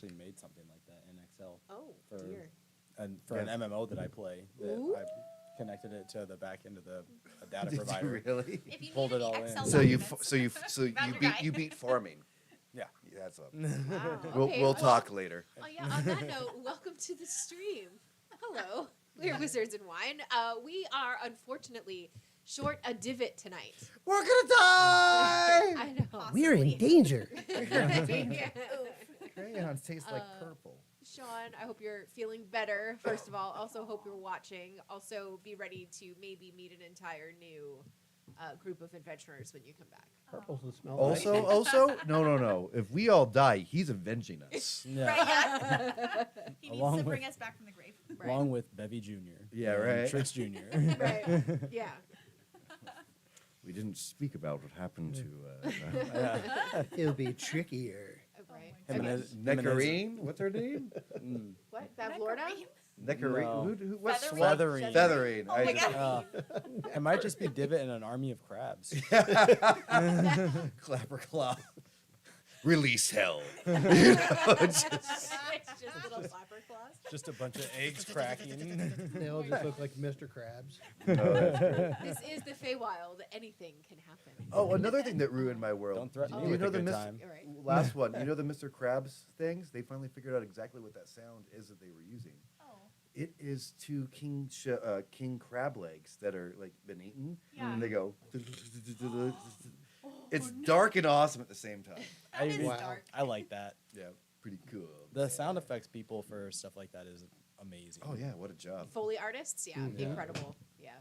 actually made something like that in Excel. Oh, for, dear. And for an MMO that I play, that Ooh. I connected it to the back end of the data Did you provider. really? If you Pulled need it all any in. Excel So you Roger beat guy. farming. Yeah. Yeah, that's up. Wow. We'll Okay, we'll well, talk later. Oh yeah. On that note, welcome to the stream. Hello, we're Wizards and Wine. We are unfortunately short a divot tonight. We're gonna die. I know. We're in danger. Yeah. Crayons taste like Uh, purple. Sean, I hope you're feeling better. First of all, also hope you're watching. Also, be ready to maybe meet an entire new group of adventurers when you come back. Purple's the smell. Also, no. If we all die, he's avenging us. Yeah. Right, yeah. He needs Along to bring with- us back from the grave. Right. Along with Bevy Jr. Yeah, and right. Trix Jr. Right. Yeah. We didn't speak about what happened to Yeah. It'll be trickier. Right. Him and Okay. his- him and his- Nectarine. What's her name? Mm. What? Bavlorna? Nectarine. No. Who, what's Featherine? Swan? Featherine. Oh my just- God. It might just be Divot and an army of crabs. Clapperclaw. Release hell. It's just little flapper claws. Just a bunch of eggs cracking. They all just look like Mr. Krabs. This is the Feywild. Anything can happen. Oh, another thing that ruined my world. Don't threaten Oh. me You with know a the good mis- time. All right. Last one. You know the Mr. Krabs things? They finally figured out exactly what that sound is that they were using. Oh. It is two king crab legs that are like been eaten, Yeah. and they go. It's dark and awesome at the same time. That is Wow. dark. I like that. Yeah, pretty cool. The sound effects people for stuff like that is amazing. Oh yeah, what a job. Foley artists, yeah, Yeah. incredible, yeah.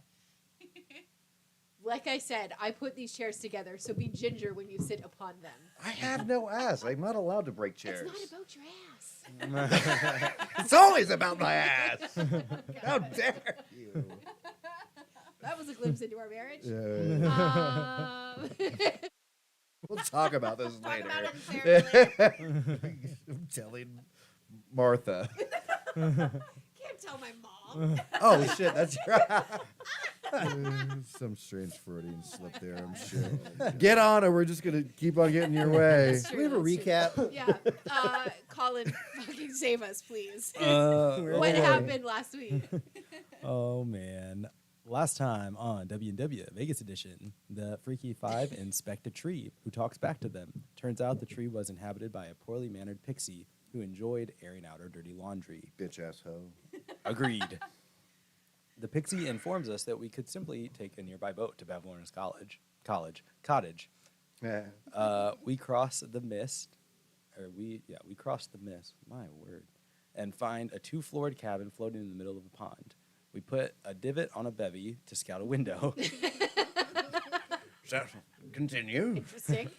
Like I said, I put these chairs together, so be ginger when you sit upon them. I have no ass. I'm not allowed to break chairs. It's not about your ass. It's always about my ass. How dare you? That was a glimpse into our marriage. We'll talk about this Talk later. about it in therapy later. I'm telling Martha. Can't tell my mom. Oh shit, that's right. Some strange Freudian slip there, I'm sure. Get on, or we're just gonna keep on getting your way. That's Do we have a true, that's true. recap? Yeah. Colin, fucking save us, please. what Oh, happened last week? oh man. Last time on W&W Vegas Edition, the Freaky Five inspect a tree. Who talks back to them? Turns out the tree was inhabited by a poorly mannered pixie who enjoyed airing out her dirty laundry. Bitch ass hoe. Agreed. The pixie informs us that we could simply take a nearby boat to Bavlorna's cottage. Yeah. We cross the mist, we cross the mist. My word, and find a 2-floored cabin floating in the middle of a pond. We put a divot on a bevy to scout a window. Continue. Interesting.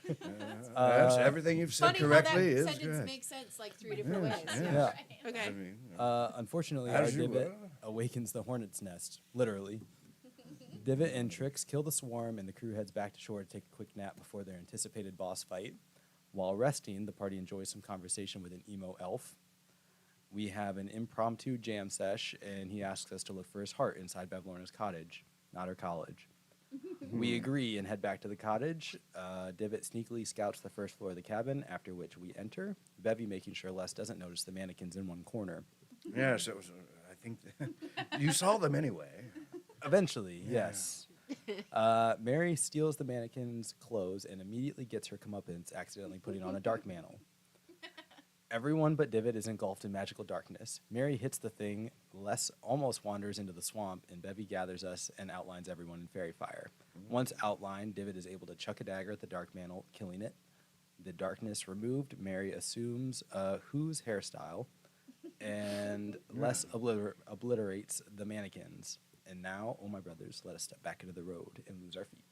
Yes, everything you've said Funny how correctly that is sentence correct. makes sense like 3 different Yes, ways. yes. Yeah. Okay. I mean, Unfortunately, As our you divot were. awakens the hornet's nest, literally. Divot and Trix kill the swarm, and the crew heads back to shore to take a quick nap before their anticipated boss fight. While resting, the party enjoys some conversation with an emo elf. We have an impromptu jam sesh, and he asks us to look for his heart inside Bavlorna's cottage, not her college. We agree and head back to the cottage. Divot sneakily scouts the first floor of the cabin, after which we enter, Bevy making sure Les doesn't notice the mannequins in one corner. yes, it was. I think you saw them anyway. Eventually, Yeah. yes. Mary steals the mannequin's clothes and immediately gets her comeuppance, accidentally putting on a dark mantle. Everyone but Divot is engulfed in magical darkness. Mary hits the thing, Les almost wanders into the swamp, and Bevy gathers us and outlines everyone in fairy fire. Once outlined, Divot is able to chuck a dagger at the dark mantle, killing it. The darkness removed, Mary assumes Who's hairstyle, and Les obliterates the mannequins. And now, oh my brothers, let us step back into the road and lose our feet.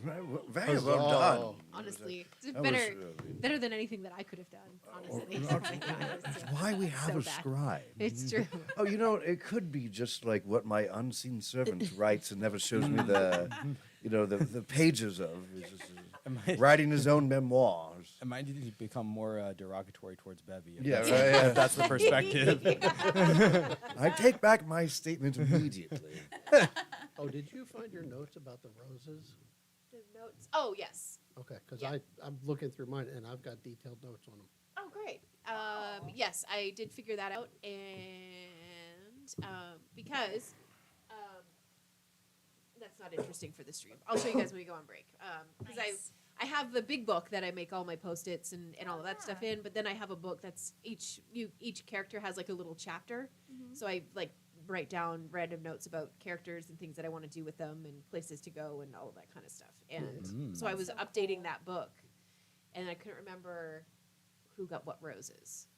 Very well done. Huzzah. Honestly, it's That better, was, better than anything that I could have done. Honestly, Oh, oh my God, That's it's why we have so a bad. scribe. It's true. Oh, you know, it could be just like what my unseen servant writes and never shows me the, the pages of. He's just, writing his own memoirs. It might need to become more derogatory towards Bevy. If Yeah, that's, right, yeah. if that's the perspective. I take back my statement immediately. Oh, did you find your notes about the roses? The notes. Oh yes. Okay, because Yeah. I'm looking through mine and I've got detailed notes on them. Oh great. yes, I did figure that out, and because that's not interesting for the stream. I'll show you guys when we go on break. Because Nice. I have the big book that I make all my post-its and all of that stuff in, but then I have a book that's each character has like a little chapter. So I like write down random notes about characters and things that I want to do with them and places to go and all of that kind of stuff. And so I was That's so updating cool. that book, and I couldn't remember who got what roses.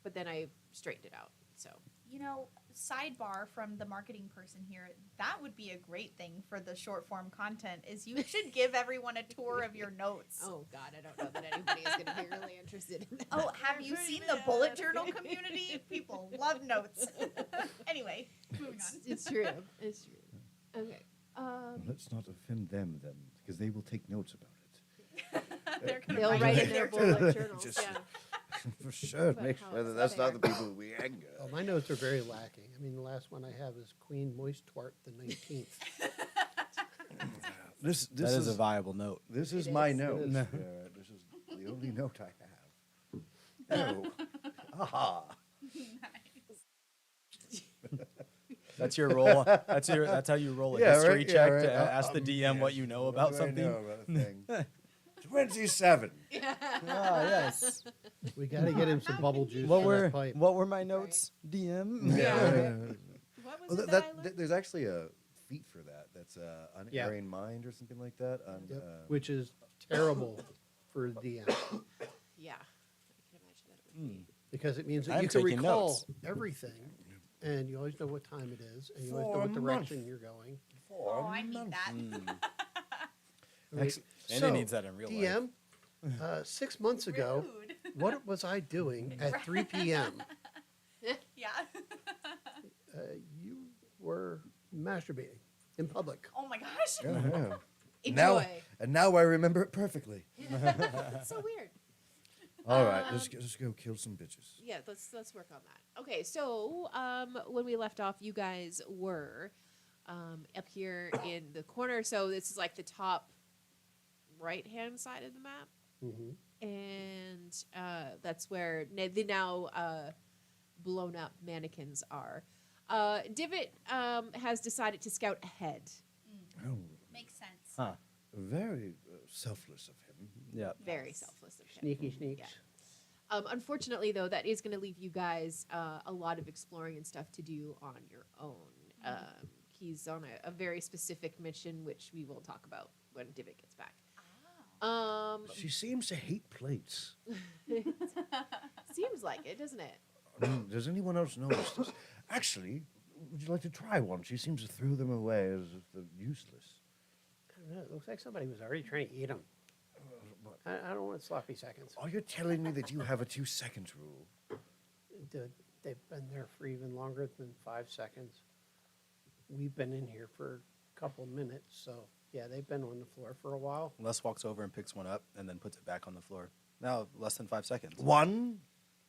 But then I straightened it out. So You know, sidebar from the marketing person here, that would be a great thing for the short form content is you should give everyone a tour of your notes. oh god, I don't know that anybody is going to be really interested in that. Oh, have you seen the bullet journal community? People love notes. Anyway, moving on. It's true. It's true. Okay. Let's not offend them then, because they will take notes about it. They're gonna They'll write write it in their there. bullet journals. Just- Yeah. For sure, But make how sure that it's that's not the there. people we anger. Oh, my notes are very lacking. I mean, the last one I have is Queen Moistwart the 19th. This That is a viable note. This is It my is. note. It is. This is the only note I have. Oh, aha! That's your roll. That's how you roll a Yeah, history right, yeah, check right. to ask the DM what Yes. you know What about do I something. know about a thing? 27. Ah, yes. We got to get him some bubble juice What for were that pipe. what were my notes, DM? Yeah. What was Well, it that I learned? there's actually a feat for that. That's unerring mind or something like that. Yep, which is terrible for the DM Yeah. I can imagine that it would be. because it means that I'm you can taking recall notes. everything, and you always know what time it is, and you always know For what a direction month. you're going. Oh, I need that. Right? And So, it needs that in real life. DM, 6 months ago, Rude. what was I doing at 3 p.m.? Yeah. You were masturbating in public. Oh my gosh. Yeah, yeah. Enjoy. Now I remember it perfectly. That's so weird. All right, let's go kill some bitches. Yeah, let's work on that. Okay, so when we left off, you guys were up here in the corner. So this is like the top right-hand side of the map, Mm-hmm. and that's where the now blown up mannequins are. Divot has decided to scout ahead. Oh, Makes sense. Huh. very selfless of him. Yeah. Very Yes. selfless of him. Sneaky sneaks. Yeah. Unfortunately, though, that is going to leave you guys a lot of exploring and stuff to do on your own. He's on a very specific mission, which we will talk about when Divot gets back. She seems to hate plates. Seems like it, doesn't it? Does anyone else notice this? Actually, would you like to try one? She seems to throw them away as if they're useless. I don't know. It looks like somebody was already trying to eat them. I don't want sloppy seconds. Are you telling me that you have a 2 seconds rule? They've been there for even longer than 5 seconds. We've been in here for a couple minutes, so yeah, they've been on the floor for a while. Les walks over and picks one up and then puts it back on the floor. Now less than 5 seconds. 1,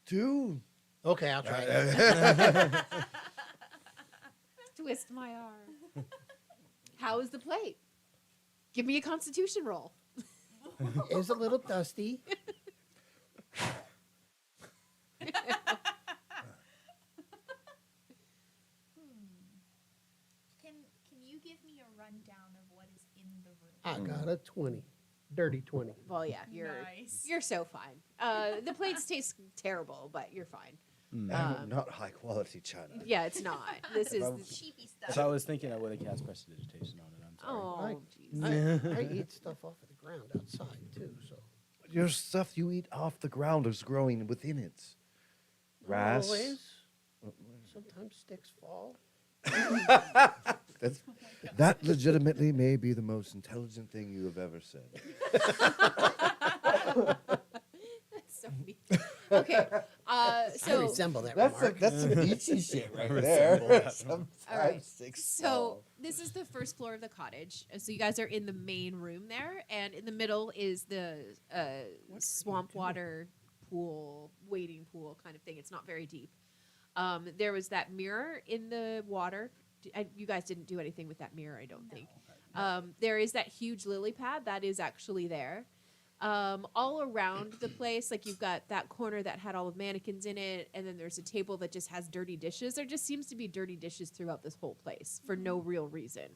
2. Okay, I'll try it. Twist my arm. How is the plate? Give me a constitution roll. It's a little dusty. Can you give me a rundown of what is in the room? I got a 20. Dirty 20. Well, yeah, Nice. you're so fine. The plates taste terrible, but you're fine. Not high quality china. Yeah, it's not. This is. Cheapy If I stuff. was thinking, I would have cast prestidigitation on it. I'm sorry. Oh, I- jeez. I eat stuff off of the ground outside, too, so. Your stuff you eat off the ground is growing within it. Grass. Always. Sometimes sticks fall. That legitimately may be the most intelligent thing you have ever said. So mean. Okay. I So resemble that remark. That's some itchy shit right Resemble that. Sometimes All right. sticks So fall. this is the first floor of the cottage. So you guys are in the main room there, and in the middle is the swamp water pool, wading pool kind of thing. It's not very deep. There was that mirror in the water. You guys didn't do anything with that mirror, I don't think. There is that huge lily pad that is actually there. All around the place, like you've got that corner that had all the mannequins in it, and then there's a table that just has dirty dishes. There just seems to be dirty dishes throughout this whole place for no real reason.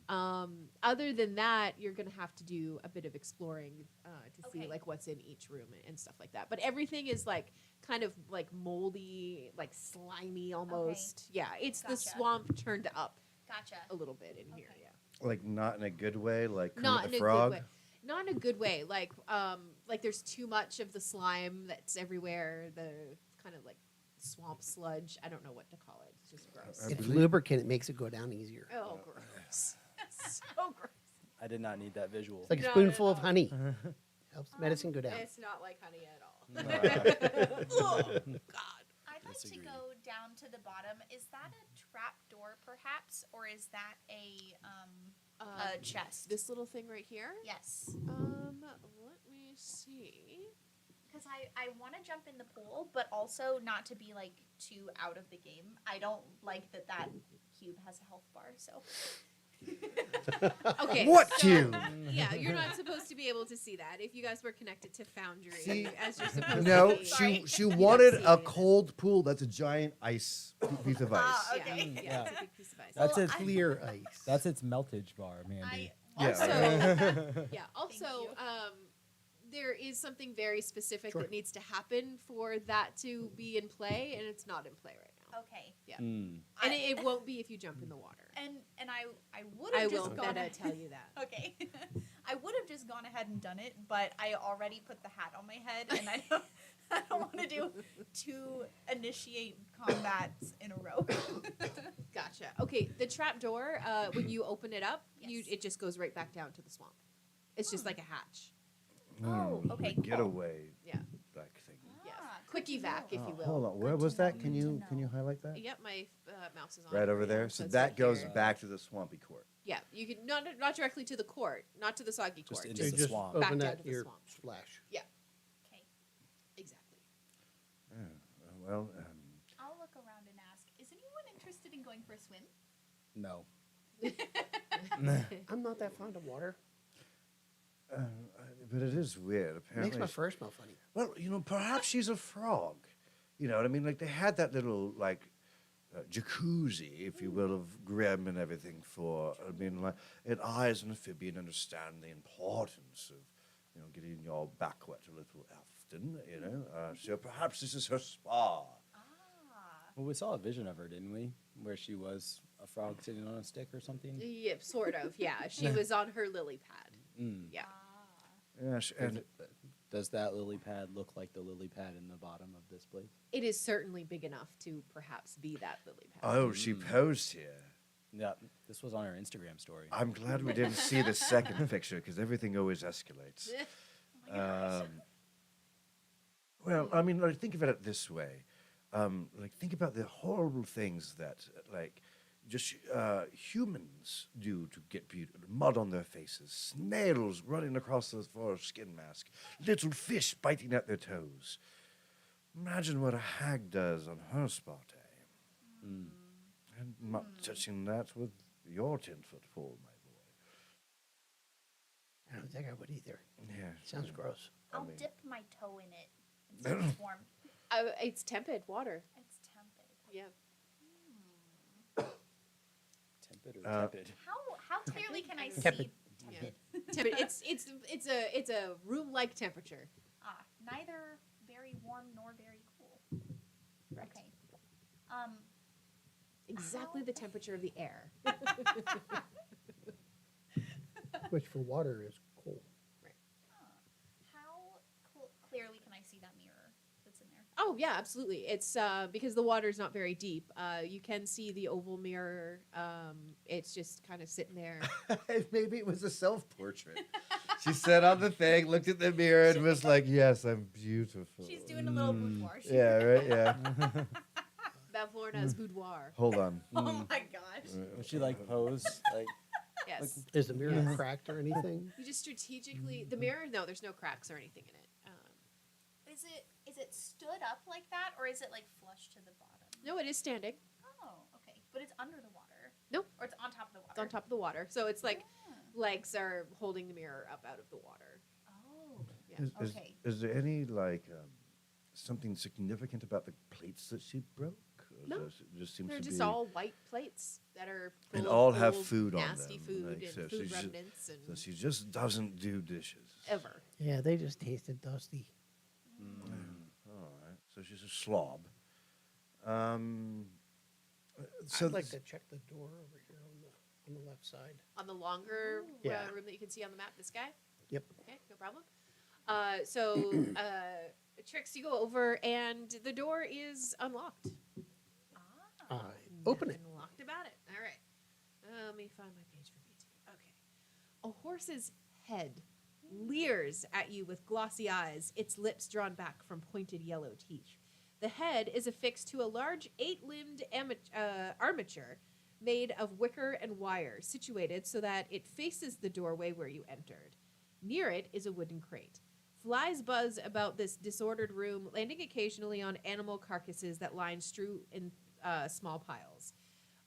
Other than that, you're gonna have to do a bit of exploring to see Okay. like what's in each room and stuff like that. But everything is like kind of like moldy, like slimy almost. Yeah, it's the Gotcha. swamp turned up Gotcha. a little bit in here. Okay. Yeah. Like not in a good way, like Not Kermit in the a Frog. good way. Not in a good way. Like there's too much of the slime that's everywhere. The kind of like swamp sludge. I don't know what to call it. It's just gross. I It's believe- lubricant. It makes it go down easier. Oh, gross. so gross. I did not need that visual. It's like a No, spoonful no, of no. honey. Helps the medicine go down. It's not like honey at all. Uh, oh, God. I'd like Disagree. to go down to the bottom. Is that a trap door, perhaps, or is that a chest? This little thing right here. Yes, Let me see. because I want to jump in the pool, but also not to be like too out of the game. I don't like that cube has a health bar. So Okay. What so- cube? Yeah, you're not supposed to be able to see that. If you guys were connected to Foundry, See? as you're supposed No, to be. Sorry. she don't wanted see a it. cold pool that's a giant ice piece of ice. Ah, Yeah, okay. yeah, Yeah. it's a big piece of ice. That's Well, it. Clear ice. That's its meltage bar, Mandy. Yeah. Also, yeah. Also, you. there is something very specific Sure. that needs to happen for that to be in play, and it's not in play right now. okay, Mm. And it won't be if you jump in the water. and I would I have will just gone. meta tell you that. Okay, I would have just gone ahead and done it, but I already put the hat on my head, and I don't want to do 2 initiate combats in a row. Gotcha. Okay, the trap door. When you open it up, Yes. it just goes right back down to the swamp. It's just like a hatch. Oh, okay, The cool. getaway Yeah. like thing. Yes. Ah, Quick good to evac, if know. you will. Hold on, where Good was to know, that? Can good to you know. highlight that? Yep, my mouse is on. Right it over there. now, So it's that right goes here. back to the swampy court. Yeah, you can not directly to the court, not to the soggy Just court. into So you the just swamp. Back open down that to the here, swamp. splash. Okay, Exactly. Well, I'll look around and ask, is anyone interested in going for a swim? No. I'm not that fond of water. but it is weird. It Apparently, makes my fur smell funny. well, perhaps she's a frog. You know what I mean? Like they had that little jacuzzi, if you will, of Grimm and everything for. I mean, like an eyes an amphibian understand the importance of, getting your back wet a little often. So perhaps this is her spa. Ah, Well, we saw a vision of her, didn't we? Where she was a frog sitting on a stick or something. Yep, sort of. Yeah, she was on her lily pad. Mm. Yeah. Yes, and Does that lily pad look like the lily pad in the bottom of this place? It is certainly big enough to perhaps be that lily pad. oh, she posed here. Yeah, this was on her Instagram story. I'm glad we didn't see the second picture because everything always escalates. Well, I mean, think about it this way. Think about the horrible things that, just humans do to get mud on their faces, snails running across the floor of skin mask, little fish biting at their toes. Imagine what a hag does on her spa day. Mm. And not touching that with your 10-foot pole, my boy. I don't think I would either. Yeah. Sounds gross. I'll mean- dip my toe in it and see if it's warm. It's tepid water. It's tempted. Yeah. Tepid or tepid? How clearly can I see? Tepid. Yeah. Tepid. It's a room like temperature. Ah, neither very warm nor very cool. Right. Okay. Exactly the temperature of the air. Which for water is cold. How clearly can I see that mirror that's in there? Oh yeah, absolutely. It's because the water's not very deep. You can see the oval mirror. It's just kind of sitting there. Maybe it was a self-portrait. She sat on the thing, looked at the mirror, and was like, "Yes, I'm beautiful." She's doing a little boudoir. Yeah, right. Yeah. Bavlorna's boudoir. Hold on. Oh my gosh. Was she pose? Yes. Is the mirror Yes. cracked or anything? You just strategically the mirror. No, there's no cracks or anything in it. Is it stood up like that, or is it flush to the bottom? No, it is standing. Oh, okay. But it's under the water. Nope. Or it's on top of the water. It's on top of the water, so it's like Ah. legs are holding the mirror up out of the water. Oh. Yeah. Okay. Is there any like something significant about the plates that she broke? Or No. does it just seems They're to just be all white plates that are full And of all have old, food on nasty them, food like, and so food she's ju- remnants and so she just doesn't do dishes. ever. Yeah, they just tasted dusty. All right. So she's a slob. So I'd like this- to check the door over here on the left side. On the longer Yeah. room that you can see on the map, this guy. Yep. Okay, no problem. Trix, you go over and the door is unlocked. I open it. Nothing locked about it. All right. Let me find my page for BT. Okay. A horse's head leers at you with glossy eyes, its lips drawn back from pointed yellow teeth. The head is affixed to a large 8-limbed armature made of wicker and wire, situated so that it faces the doorway where you entered. Near it is a wooden crate. Flies buzz about this disordered room, landing occasionally on animal carcasses that line strew in small piles.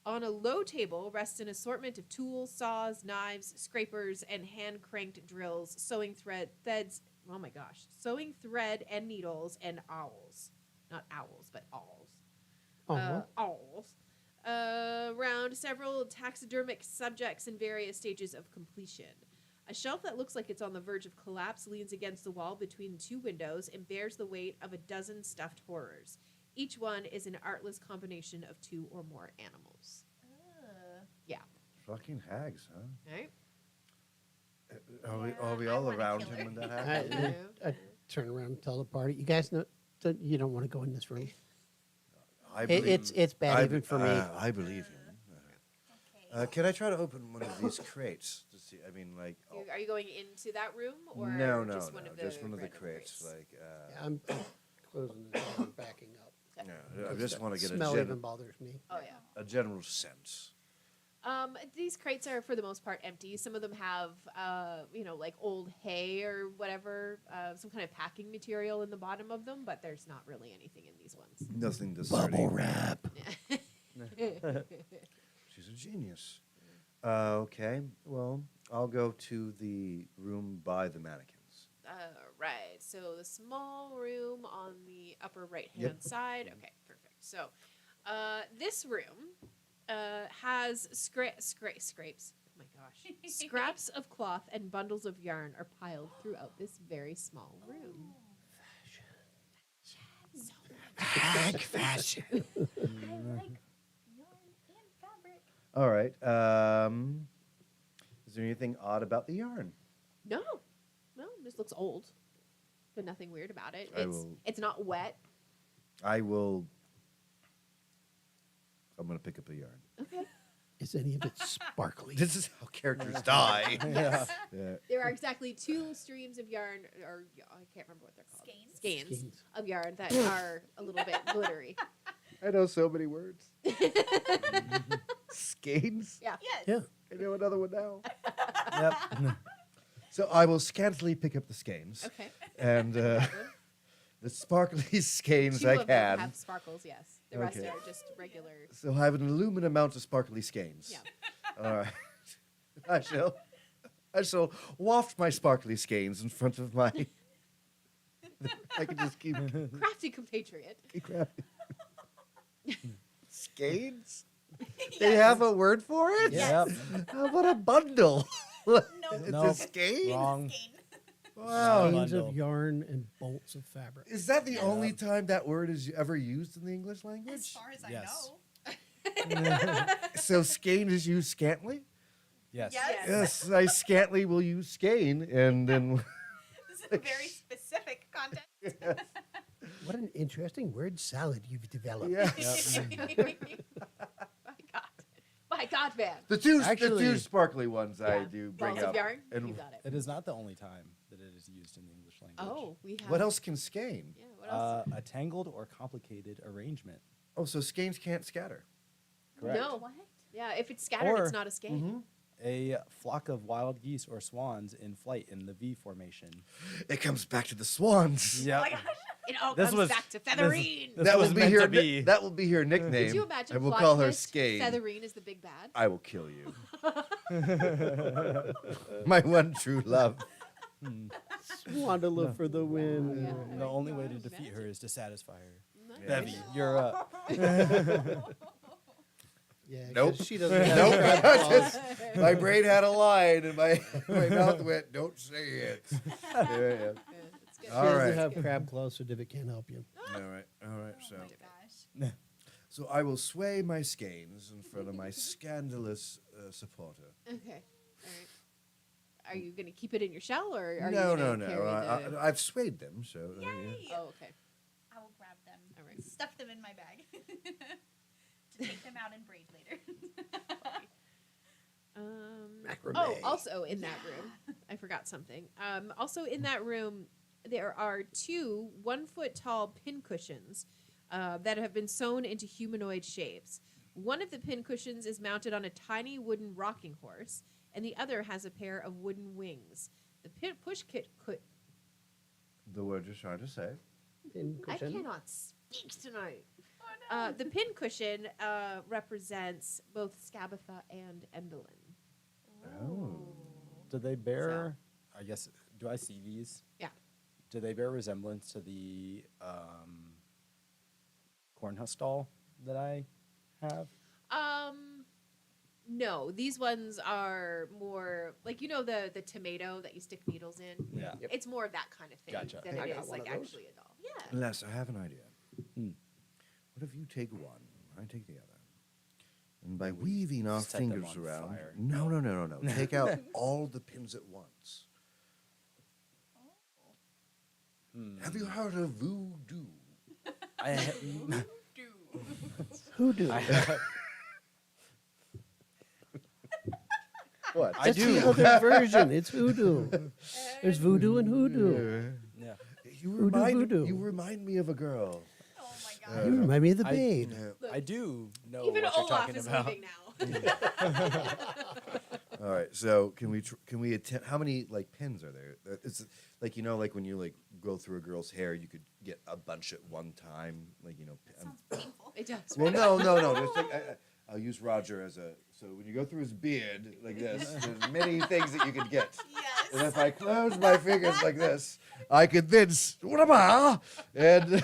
On a low table rests an assortment of tools, saws, knives, scrapers, and hand-cranked drills, sewing thread and needles, and owls. Not owls, but owls. Owls. Around several taxidermic subjects in various stages of completion. A shelf that looks like it's on the verge of collapse leans against the wall between two windows and bears the weight of a dozen stuffed horrors. Each one is an artless combination of 2 or more animals. Yeah. Fucking hags, huh? All right. Are we Yeah, I all wanna around kill him her. when that I, happens? I turn around and tell the party, you guys know that you don't want to go in this room. I It's bad I even for me. I believe him. Okay. Can I try to open one of these crates to see? I mean, like, Are you going into that room or no, just one of the just one of the random crates. Like, Yeah, I'm closing the door and backing up. I just want to get Smell even bothers me. Oh yeah. a general sense. These crates are for the most part empty. Some of them have, like old hay or whatever, some kind of packing material in the bottom of them, but there's not really anything in these ones. Nothing to sturdy. Bubble wrap. She's a genius. Okay, well, I'll go to the room by the mannequins. Right. So the small room on the upper right-hand Yep. side. Okay, perfect. So this room has scrapes. Oh my gosh. Scraps of cloth and bundles of yarn are piled throughout this very small room. Hag fashion. I like yarn and fabric. All right. Is there anything odd about the yarn? No, this looks old, but nothing weird about it. I will- It's not wet. I'm going to pick up the yarn. Okay. Is any of it sparkly? This is how characters die. Yeah. Yeah. There are exactly 2 streams of yarn, or I can't remember what they're called. Skeins? Skeins. of yarn that are a little bit glittery. I know so many words. Skeins? Yeah. Yes. Yeah. I know another one now. Yep. So I will scantily pick up the skeins. Okay. And the sparkly skeins 2 I of them can. have sparkles, yes. The rest Okay. are just regular. So I have an illuminant amount of sparkly skeins. Yeah. All right. I shall waft my sparkly skeins in front of my. I can just keep Crafty compatriot. crafting. Skeins? They have a word for it? Yep. Oh, what a bundle. No. It's Nope. a skein? Wrong. Skein. Wow. Skeins Bundle. of yarn and bolts of fabric. Is that the only time that word is ever used in the English language? As far as Yes. I know. So skein is used scantly? Yes. Yes. Yes, I scantly will use skein, and then This is a very specific context. What an interesting word salad you've developed. yeah. My God, man. The two Actually- sparkly ones I Yeah. do bring Balls up. of yarn? And You got it. It is not the only time that it is used in the English language. Oh, we have. what else can skein? Yeah, what else? A tangled or complicated arrangement. Oh, so skeins can't scatter. Correct. No. What? Yeah, if it's scattered, Or- it's not a skein. A flock of wild geese or swans in flight in the V formation. It comes back to the swans. Yeah. Oh my gosh. It all This comes was- back to this- Featherine. this That was will be meant her. to be. That will be her nickname. Could you imagine I will plot call her twist, Skein. Featherine is the big bad? I will kill you. My one true love. Swandala for the win. Yeah. The Oh only my way to gosh. defeat her is to satisfy her. Nice. Bevy, you're up. Yeah, 'cause Nope. she doesn't have Nope. crab claws. My brain had a line, and my mouth went, "Don't say it." Yeah, Yeah, it's good. All She right. doesn't have crab claws, so Divot can't help you. All right. Oh So, my gosh. so I will sway my skeins in front of my scandalous supporter. Okay. All right. Are you going to keep it in your shell, or are No, you no, going to no. carry the... I've swayed them, so yeah. Yay! Oh, okay. I will grab them. All right. Stuff them in my bag. To take them out and braid later. Macrame. Oh, also in that room, I forgot something. Also in that room, there are 2 1-foot-tall pincushions that have been sewn into humanoid shapes. One of the pincushions is mounted on a tiny wooden rocking horse, and the other has a pair of wooden wings. The push kit could. The word you're trying to say. Pin I cushion. cannot speak tonight. Oh, no. The pincushion represents both Scabatha and Endolin. Oh. Do they bear? I guess. Do I see these? Yeah. Do they bear resemblance to the corn husk doll that I have? No, these ones are more like the tomato that you stick needles in. Yeah. Yep. It's more of that kind of thing Gotcha. than I it got is one like of those. actually a doll. Yeah. Les, I have an idea. Hmm. What if you take one, I take the other, and by weaving our set them fingers on around, fire. no, take out all the pins at once. Hmm. Have you heard of voodoo? I, Hoodoo. What? I That's do. the other version. It's hoodoo. There's voodoo and hoodoo. yeah. Voodoo. You remind me of a girl. Oh my god. You remind me of the I- babe. Yeah. I do know Even what you're Olaf talking is about. leaving now. All right. So can we attempt? How many like pins are there? It's like like when you like go through a girl's hair, you could get a bunch at one time. Like Sounds painful. It does. Well, right? no. There's like, I'll use Roger as a. So when you go through his beard like this, there's many things that you could get. And Yes. if I close my fingers like this, I could then and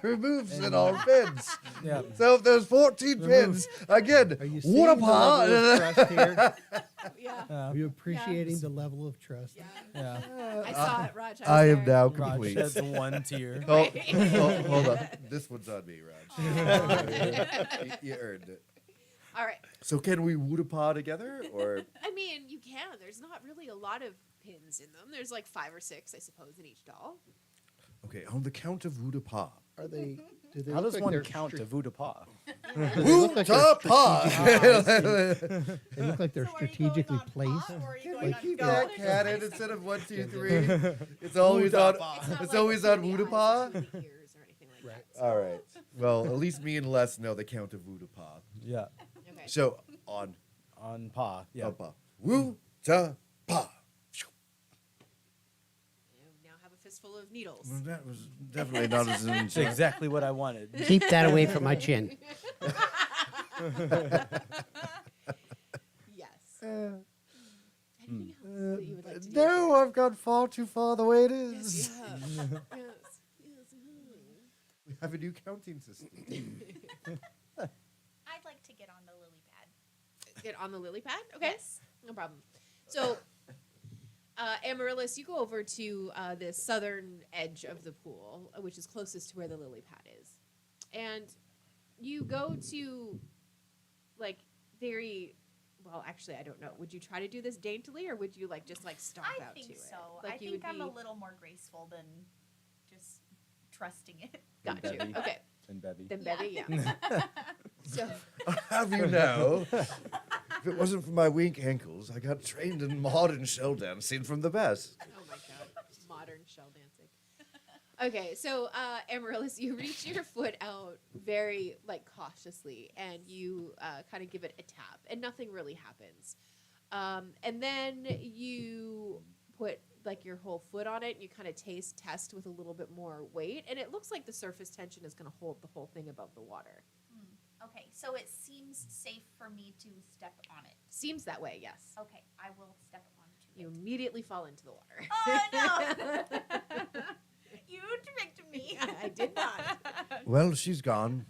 remove it all pins. Yeah. So if there's 14 pins, again, Are you seeing the level of trust here? Yeah. Are you appreciating the level of trust? Yeah. Yeah. I saw it, Raj. I was am there. now Raj complete. sheds one tear. Oh, hold on. This one's on me, Raj. you earned it. All right. So can we Woodapa together, or I mean, you can. There's not really a lot of pins in them. There's like 5 or 6, I suppose, in each doll. okay, on the count of Woodapa? Are they? Do they How look does like one they're count to voodoo paw? Do they look like they're Woodapa. They look like they're So are you going strategically on placed. pop, or are you going Like, on keep go? that cannon instead of 1, 2, 3. It's always on. It's It's not always like on through the Woodapa? eyes or through the ears or anything like Right. that. All right. Well, at least me and Les know the count of Woodapa. Yeah. Okay. So on On paw. Yeah. Woodapa. Woodapa. You now have a fistful of needles. Well, that was definitely not as That's exactly what I wanted. Keep that away from my chin. Yes. Anything else that you would like to do? No, I've gone far too far the way it is. Yes. Yes. Yes. We have a new counting system. I'd like to get on the lily pad. Get on the lily pad? Okay. No problem. So, Amaryllis, you go over to the southern edge of the pool, which is closest to where the lily pad is. And you go to, like, very... Well, actually, I don't know. Would you try to do this daintily, or would you, like, just, like, stomp I out to think it? so. Like, I you think would I'm a be- little more graceful than just trusting it. Got you. Bevy. Okay. And Bevy. Then Bevy, yeah. So... I'll have you know, if it wasn't for my weak ankles, I got trained in modern shell dancing from the best. Oh my god, modern shell dancing. Okay, so Amaryllis, you reach your foot out very like cautiously, and you kind of give it a tap, and nothing really happens. And then you put like your whole foot on it, and you kind of test with a little bit more weight, and it looks like the surface tension is going to hold the whole thing above the water. Okay, so it seems safe for me to step on it. Seems that way, yes. Okay, I will step onto You immediately fall into the water. Oh no! You tricked me. I did not. Well, she's gone.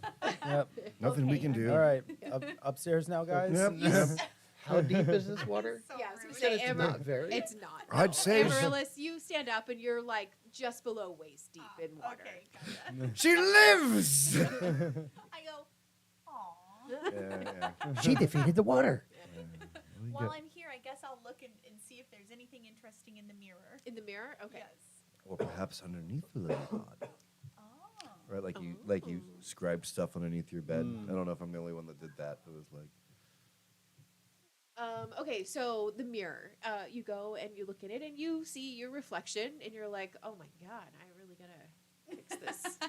Yep. Nothing we Okay. can do. All right. Upstairs now, guys. Yep. Yes. How deep is this water? So Yeah, I was gonna rude. say, It's Amber, not very. it's not. I'd say so. Amaryllis, you stand up and you're like just below waist deep in water. Okay, gotcha. She lives. I go, aw. Yeah. She defeated the water. While I'm here, I guess I'll look and see if there's anything interesting in the mirror. In the mirror? Okay. Yes. Or perhaps underneath the little pod. Oh. Right, like you Oh. scribed stuff underneath your bed. Mm. I don't know if I'm the only one that did that. It was like, Okay, so the mirror. You go and you look in it and you see your reflection and you're like, oh my god, I really gotta fix this.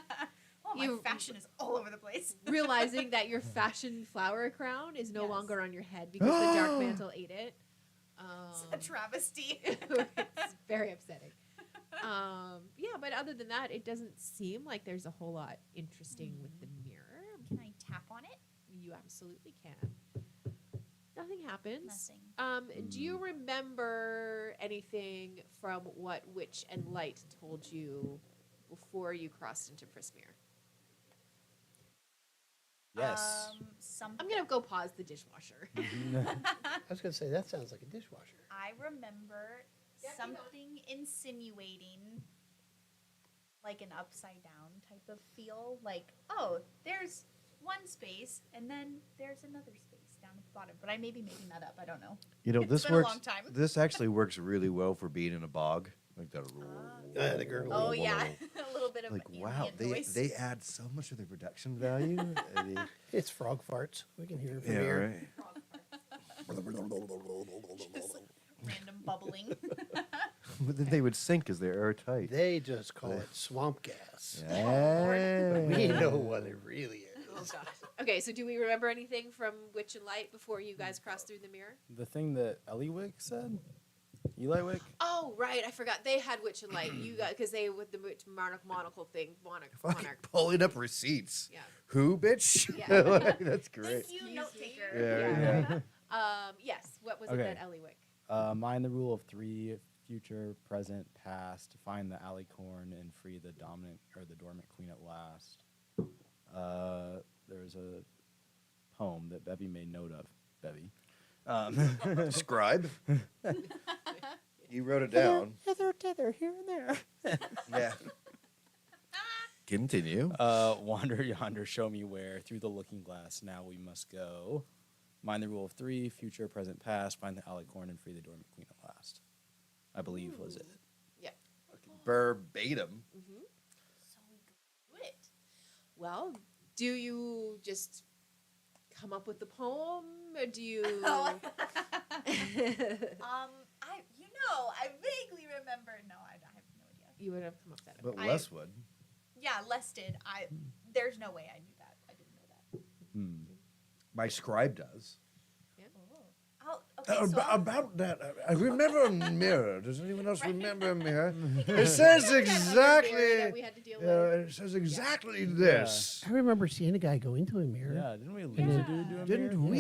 Oh, my You- fashion is all over the place. Realizing that your fashion flower crown is no Yes. longer on your head because the dark mantle ate it. It's a travesty. It's very upsetting. Yeah, but other than that, it doesn't seem like there's a whole lot interesting with the mirror. Can I tap on it? You absolutely can. Nothing happens. Nothing. Do you remember anything from what Witch and Light told you before you crossed into Prismere? Yes. Something. I'm gonna go pause the dishwasher. I was going to say, that sounds like a dishwasher. I remember Yeah, keep something insinuating like an upside down type of feel. Like, oh, there's one space and then there's another space down at the bottom. But I may be making that up. I don't know. you know, It's this been a works. long time. This actually works really well for being in a bog, like that. The gurgle. Oh yeah, a little bit of Like wow, ambient noise. they add so much to their production value. I mean, It's frog farts. We can hear it from yeah, here. right. Just random bubbling. But then they would sink because they're airtight. They just call it swamp gas. Yeah. We know what it really is. Oh gosh. Okay, so do we remember anything from Witch and Light before you guys crossed through the mirror? The thing that Eliwick said? Eliwick? Oh right, I forgot. They had Witch and Light. You got because they with the monocle thing. Monarch. Fucking pulling up receipts. Yeah. Who, bitch? Yeah. Like, that's great. Thank you, Excuse note me. taker. Yeah, yeah. Yes. What was Okay. it that Eliwick? Mind the rule of 3, future, present, past. Find the alicorn and free the dominant or the dormant queen at last. There's a poem that Bevy made note of. Bevy. Scribe. You wrote it down. Hither, tether, here and there. Yeah. Continue. Wander yonder, show me where. Through the looking glass, now we must go. Mind the rule of 3, future, present, past. Find the alicorn and free the dormant queen at last. I believe was it. Yeah. Verbatim. Mm-hmm. So we go do it. Well, do you just come up with the poem, or do you? Oh. I vaguely remember. No, I have no idea. You would have come up with that. But I- Les would. Yeah, Les did. There's no way I knew that. I didn't know that. Hmm. My scribe does. Okay, so About that, I remember a mirror. Does anyone else Right. remember a mirror? We It says got another mirror that we exactly. had to deal Yeah, with. it says exactly this. I remember seeing a guy go into a mirror. Yeah, didn't we lose Yeah. a dude to a Didn't mirror? we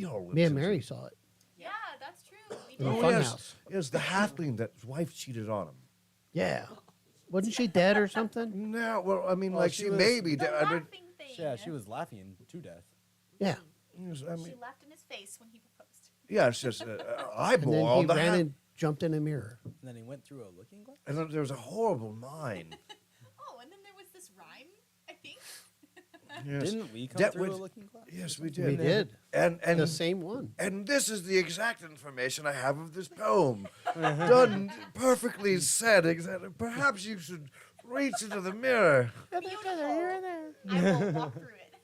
Yeah. all? Me and Mary saw it. yeah, that's true. We In the Oh, did. fun yes. house. Yes, the halfling that's wife cheated on him. Yeah. Wasn't she dead or something? No, well, I mean, Well, like she she was- may be The dead. I mean, laughing thing. Yeah, she was laughing to death. Yeah. yes, I She mean, laughed in his face when he proposed. yeah, it's just And eyeball then on he the ran half. and jumped in a mirror. And then he went through a looking glass? And then there was a horrible mine. Oh, and then there was this rhyme, I think. Yes. Didn't we come That through was- a looking glass? Yes, we We did. did. And The same one. and this is the exact information I have of this poem. Done perfectly said. Exactly. Perhaps you should reach into the mirror. Beautiful. I will walk through it.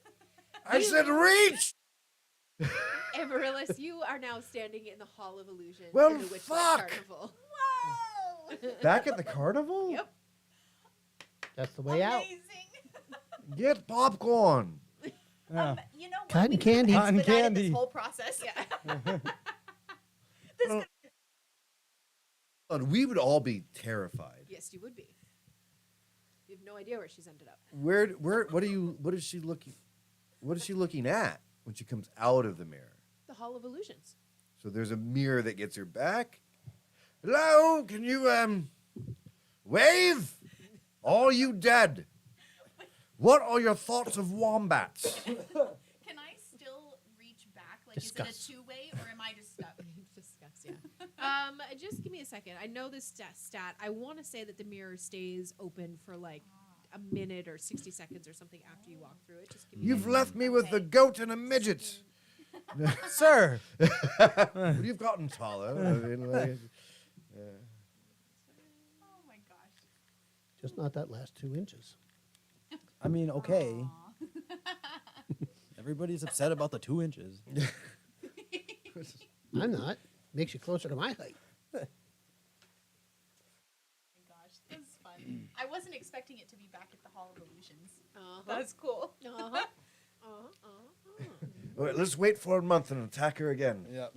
I said reach. Amaryllis, you are now standing in the Hall of Illusion Well, in the Witchlight fuck. Carnival. Whoa! Back at the carnival? Yep. That's the way out. Amazing. Get popcorn. Yeah. You know what? Cotton We candy. Cotton expedited candy. This whole process. Yeah. And we would all be terrified. Yes, you would be. You have no idea where she's ended up. What is she looking at when she comes out of the mirror? The Hall of Illusions. So there's a mirror that gets her back, Hello? Can you, wave? Are you dead? What are your thoughts of wombats? Can I still reach back? Like, Discuss. is it a two-way, or am I just stuck? Discuss, yeah. Just give me a second. I know this stat. I want to say that the mirror stays open for like a minute or 60 seconds or something after you walk through it. Just give me You've a left me with the Okay. goat and a midget. Sir. Well, you've gotten taller. I mean, like, Oh my gosh. Just not that last 2 inches. I mean, okay. Aw. Everybody's upset about the 2 inches. I'm not. Makes you closer to my height. Oh my gosh, this is fun. I wasn't expecting it to be back at the Hall of Illusions. That's cool. all right, let's wait for a month and attack her again. Yep.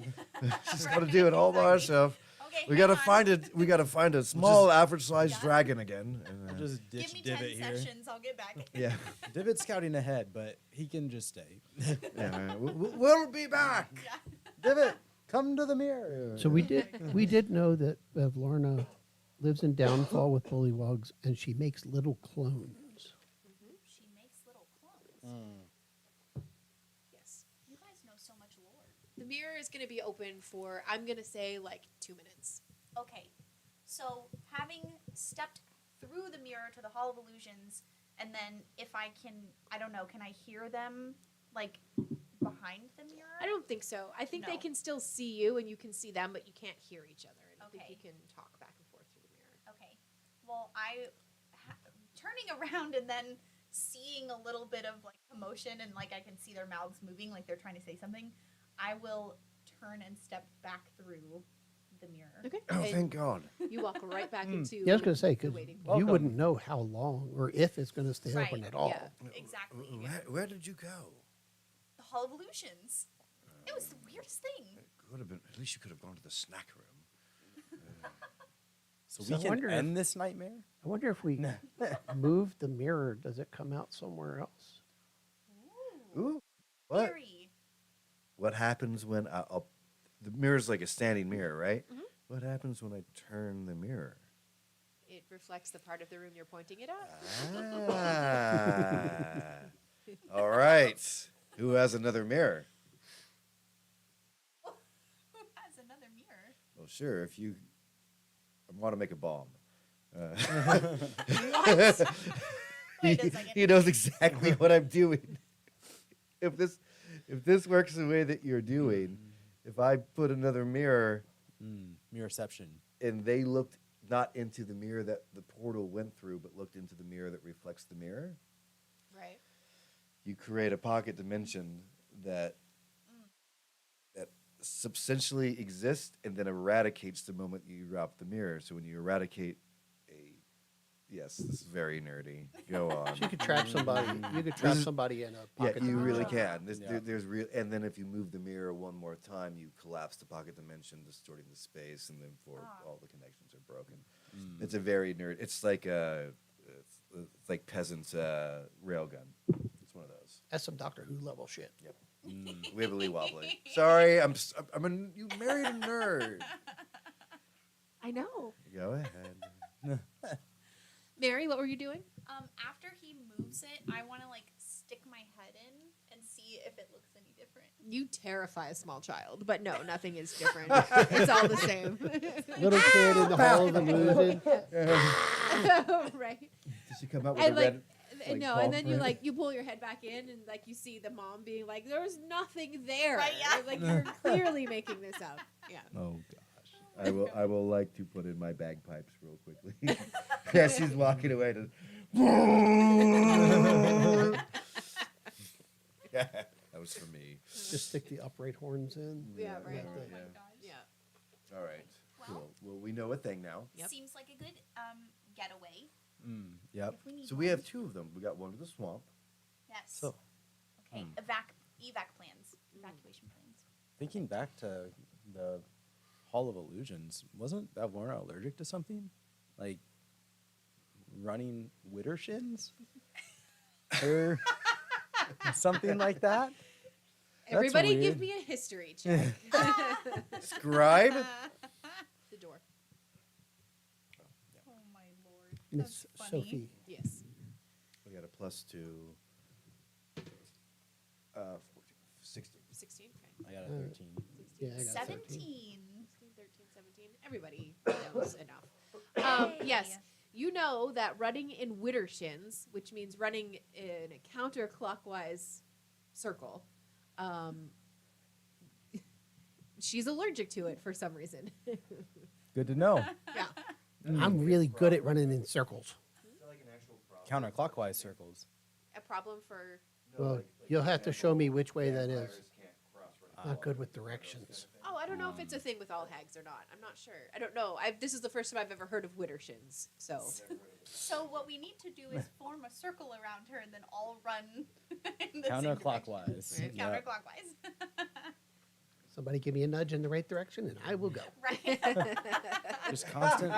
She's got to do it all by herself. Okay, We gotta hang on. find it. We gotta find a small, average-sized Yeah. dragon again. And, We'll just Give ditch me 10 Divot here. sessions, I'll get back. yeah, Divot's scouting ahead, but he can just stay. yeah. We'll be back. Yeah. Divot, come to the mirror. So we did know that Bavlorna lives in Downfall with bullywugs, and she makes little clones. She makes little clones. Yes. You guys know so much lore. The mirror is going to be open for, I'm going to say, like 2 minutes. Okay, so having stepped through the mirror to the Hall of Illusions, and then if I can, I don't know, can I hear them, like, behind the mirror? I don't think so. I think they No. can still see you and you can see them, but you can't hear each other. I don't think Okay. you can talk back and forth through the mirror. Okay, well, turning around and then seeing a little bit of, like, commotion and, like, I can see their mouths moving, like they're trying to say something, I will turn and step back through the mirror. Okay. Oh, And thank God. you walk right back into Yeah, I was going to say, the because waiting you pool. Welcome. wouldn't know how long or if it's going to stay Right, open at all. yeah. Exactly. Where did you go? The Hall of Illusions. It was the weirdest thing. Could have been. At least you could have gone to the snack room. So So we I can wonder if- end this nightmare? I wonder if we move the mirror, does it come out somewhere else? Ooh, what? Theory. What happens when the mirror's like a standing mirror, right? Mhm. What happens when I turn the mirror? It reflects the part of the room you're pointing it at. Ah. All right. Who has another mirror? Who has another mirror? Well, sure. If you want to make a bomb. Wait a second. He knows exactly what I'm doing. If this works the way that you're doing, if I put another mirror Mirrorception. and they looked not into the mirror that the portal went through, but looked into the mirror that reflects the mirror, Right. you create a pocket dimension that substantially exists and then eradicates the moment you drop the mirror. So when you eradicate yes, this is very nerdy. Go on. So you could trap somebody. You could trap somebody in a Yeah, pocket. you really dimension. can. Yeah. There's real, and then if you move the mirror one more time, you collapse the pocket dimension, distorting the space, and then all the connections are broken. It's a very nerd. It's like it's like peasant's railgun. It's one of those. That's some Doctor Who level shit. Yep. Wibbly wobbly. Sorry, you married a nerd. I know. Go ahead. Mary, what were you doing? After he moves it, I want to like stick my head in and see if it looks any different. You terrify a small child, but no, nothing is different. It's all the same. Little kid in the Hall of Illusion. Right. Does she come out with And a like, red? no, palm and then print? you pull your head back in and like you see the mom being like, "There's nothing there." Right, yeah. Like you're clearly making this up. Yeah. Oh, gosh. I will like to put in my bagpipes real quickly. As she's walking away. Yeah, that was for me. Just stick the upright horns in. Yeah, right. Oh my Yeah. gosh. Yeah. All right. Well- Cool. Well, we know a thing now. Yep. Seems like a good getaway. Yep. If we need So we one. have two of them. We got one to the swamp. Yes. So, Okay. Evac plans. Evacuation plans. thinking back to the Hall of Illusions, wasn't Bavlorna allergic to something? Like running witter shins? Or something like that? Everybody, give weird. me a history check. Scribe. The door. Miss That's funny. Sophie. Yes. We got a +2. 14, 16. 16. Okay. I got a Uh, 13. 16. Yeah, I got 17. 16, 13, 17. Everybody knows enough. Yes, Hey. you know that running in widdershins, which means running in a counterclockwise circle, she's allergic to it for some reason. Good to know. Yeah. I'm really good at running in circles. Counterclockwise circles. A problem for. Well, you'll have to show me which way that is. Not good with directions. Oh, I don't know if it's a thing with all hags or not. I'm not sure. I don't know. This is the first time I've ever heard of widdershins. So. So what we need to do is form a circle around her and then all run in the same Counterclockwise. direction. Yeah. Counterclockwise. Somebody give me a nudge in the right direction, and I will go. Right. Just constant.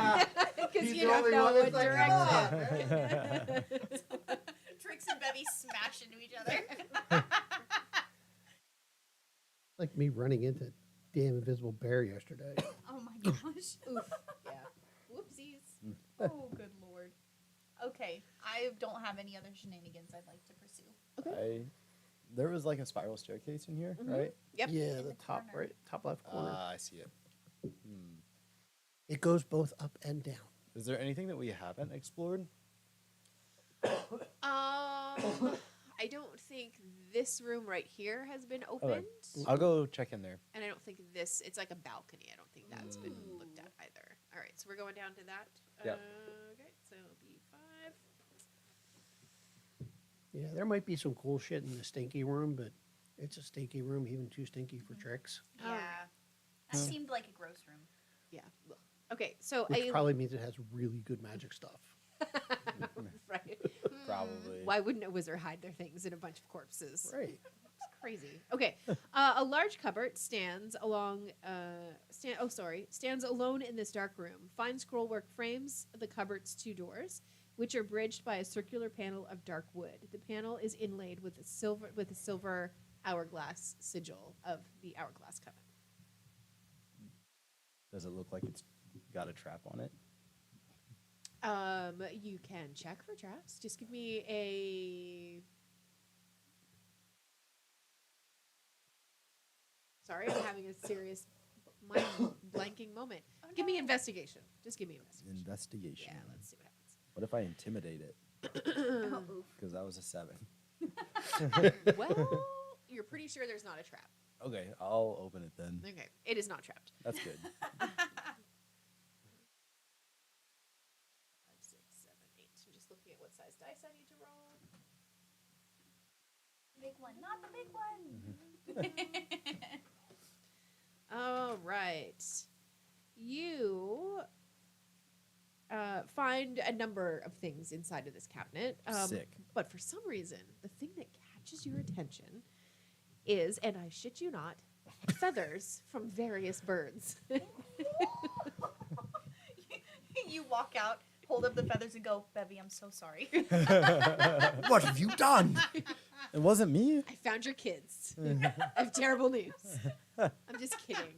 Because He's you the don't only know one what that's like, direction. Trix and Bevy smash into each other. Like me running into damn invisible bear yesterday. Oh my gosh. Oof. Yeah. Whoopsies. Oh, good lord. Okay, I don't have any other shenanigans I'd like to pursue. There was like a spiral staircase in here, Mhm. right? Yep. Yeah, In the the top corner. right, top left corner. I see it. Hmm. It goes both up and down. Is there anything that we haven't explored? I don't think this room right here has been opened, I'll go check in there. and I don't think this. It's like a balcony. I don't think that's been looked at either. All right, so we're going down to that. Yeah. Okay, so B5. Yeah, there might be some cool shit in the stinky room, but it's a stinky room, even too stinky for tricks. Yeah. Alright. That seemed like a gross room. Yeah. Ugh. Okay, so Which probably means it has really good magic stuff. right. Probably. Why wouldn't a wizard hide their things in a bunch of corpses? Right. It's crazy. Okay, a large cupboard stands along. Stands alone in this dark room. Fine scrollwork frames the cupboard's two doors, which are bridged by a circular panel of dark wood. The panel is inlaid with a silver hourglass sigil of the hourglass cup. Does it look like it's got a trap on it? You can check for traps. Just give me a. Sorry, I'm having a serious mind blanking moment. Oh, Give me no. investigation. Just give me investigation. Investigation. Yeah, let's see what happens. What if I intimidate it? Oh, oof. Because that was a 7. Well, you're pretty sure there's not a trap. Okay, I'll open it then. Okay, it is not trapped. That's good. 5, 6, 7, 8. I'm just looking at what size dice I need to roll. Big one, not the big one. All right. You find a number of things inside of this cabinet. Sick. But for some reason, the thing that catches your attention is, and I shit you not, feathers from various birds. You walk out, hold up the feathers, and go, Bevy, I'm so sorry. What have you done? It wasn't me. I found your kids. I have terrible news. I'm just kidding.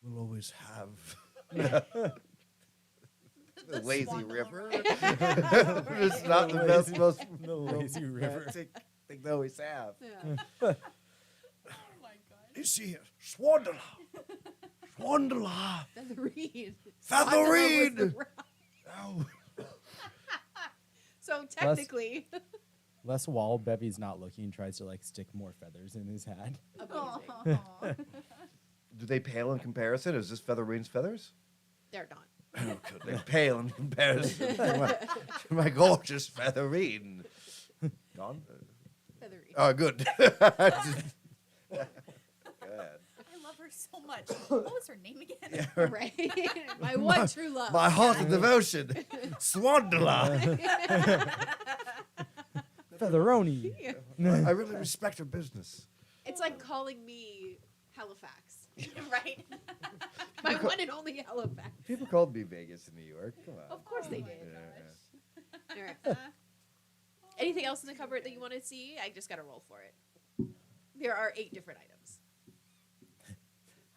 We'll always have the lazy swan river. right? It's not the best, most The lazy river. romantic thing they always have. Yeah. Oh my god. You see, Swandala. Swandala. Featherine. Featherine. Was the rock. Oh. So technically, Les Wall, Bevy's not looking, tries to like stick more feathers in his hat. amazing. Aw. Do they pale in comparison? Is this Featherine's feathers? They're not. Oh, good. They pale in comparison to my gorgeous Featherine. Gone? Featherine. Oh, good. Good. I love her so much. What was her name again? Right? My one true love. My heart of devotion. Swandala. Featheroni. I really respect her business. It's like calling me Halifax. Right? My one and only Halifax. People called me Vegas in New York. Come on. Of course Oh they my did. gosh. All right. Anything else in the cupboard that you want to see? I just got to roll for it. There are 8 different items.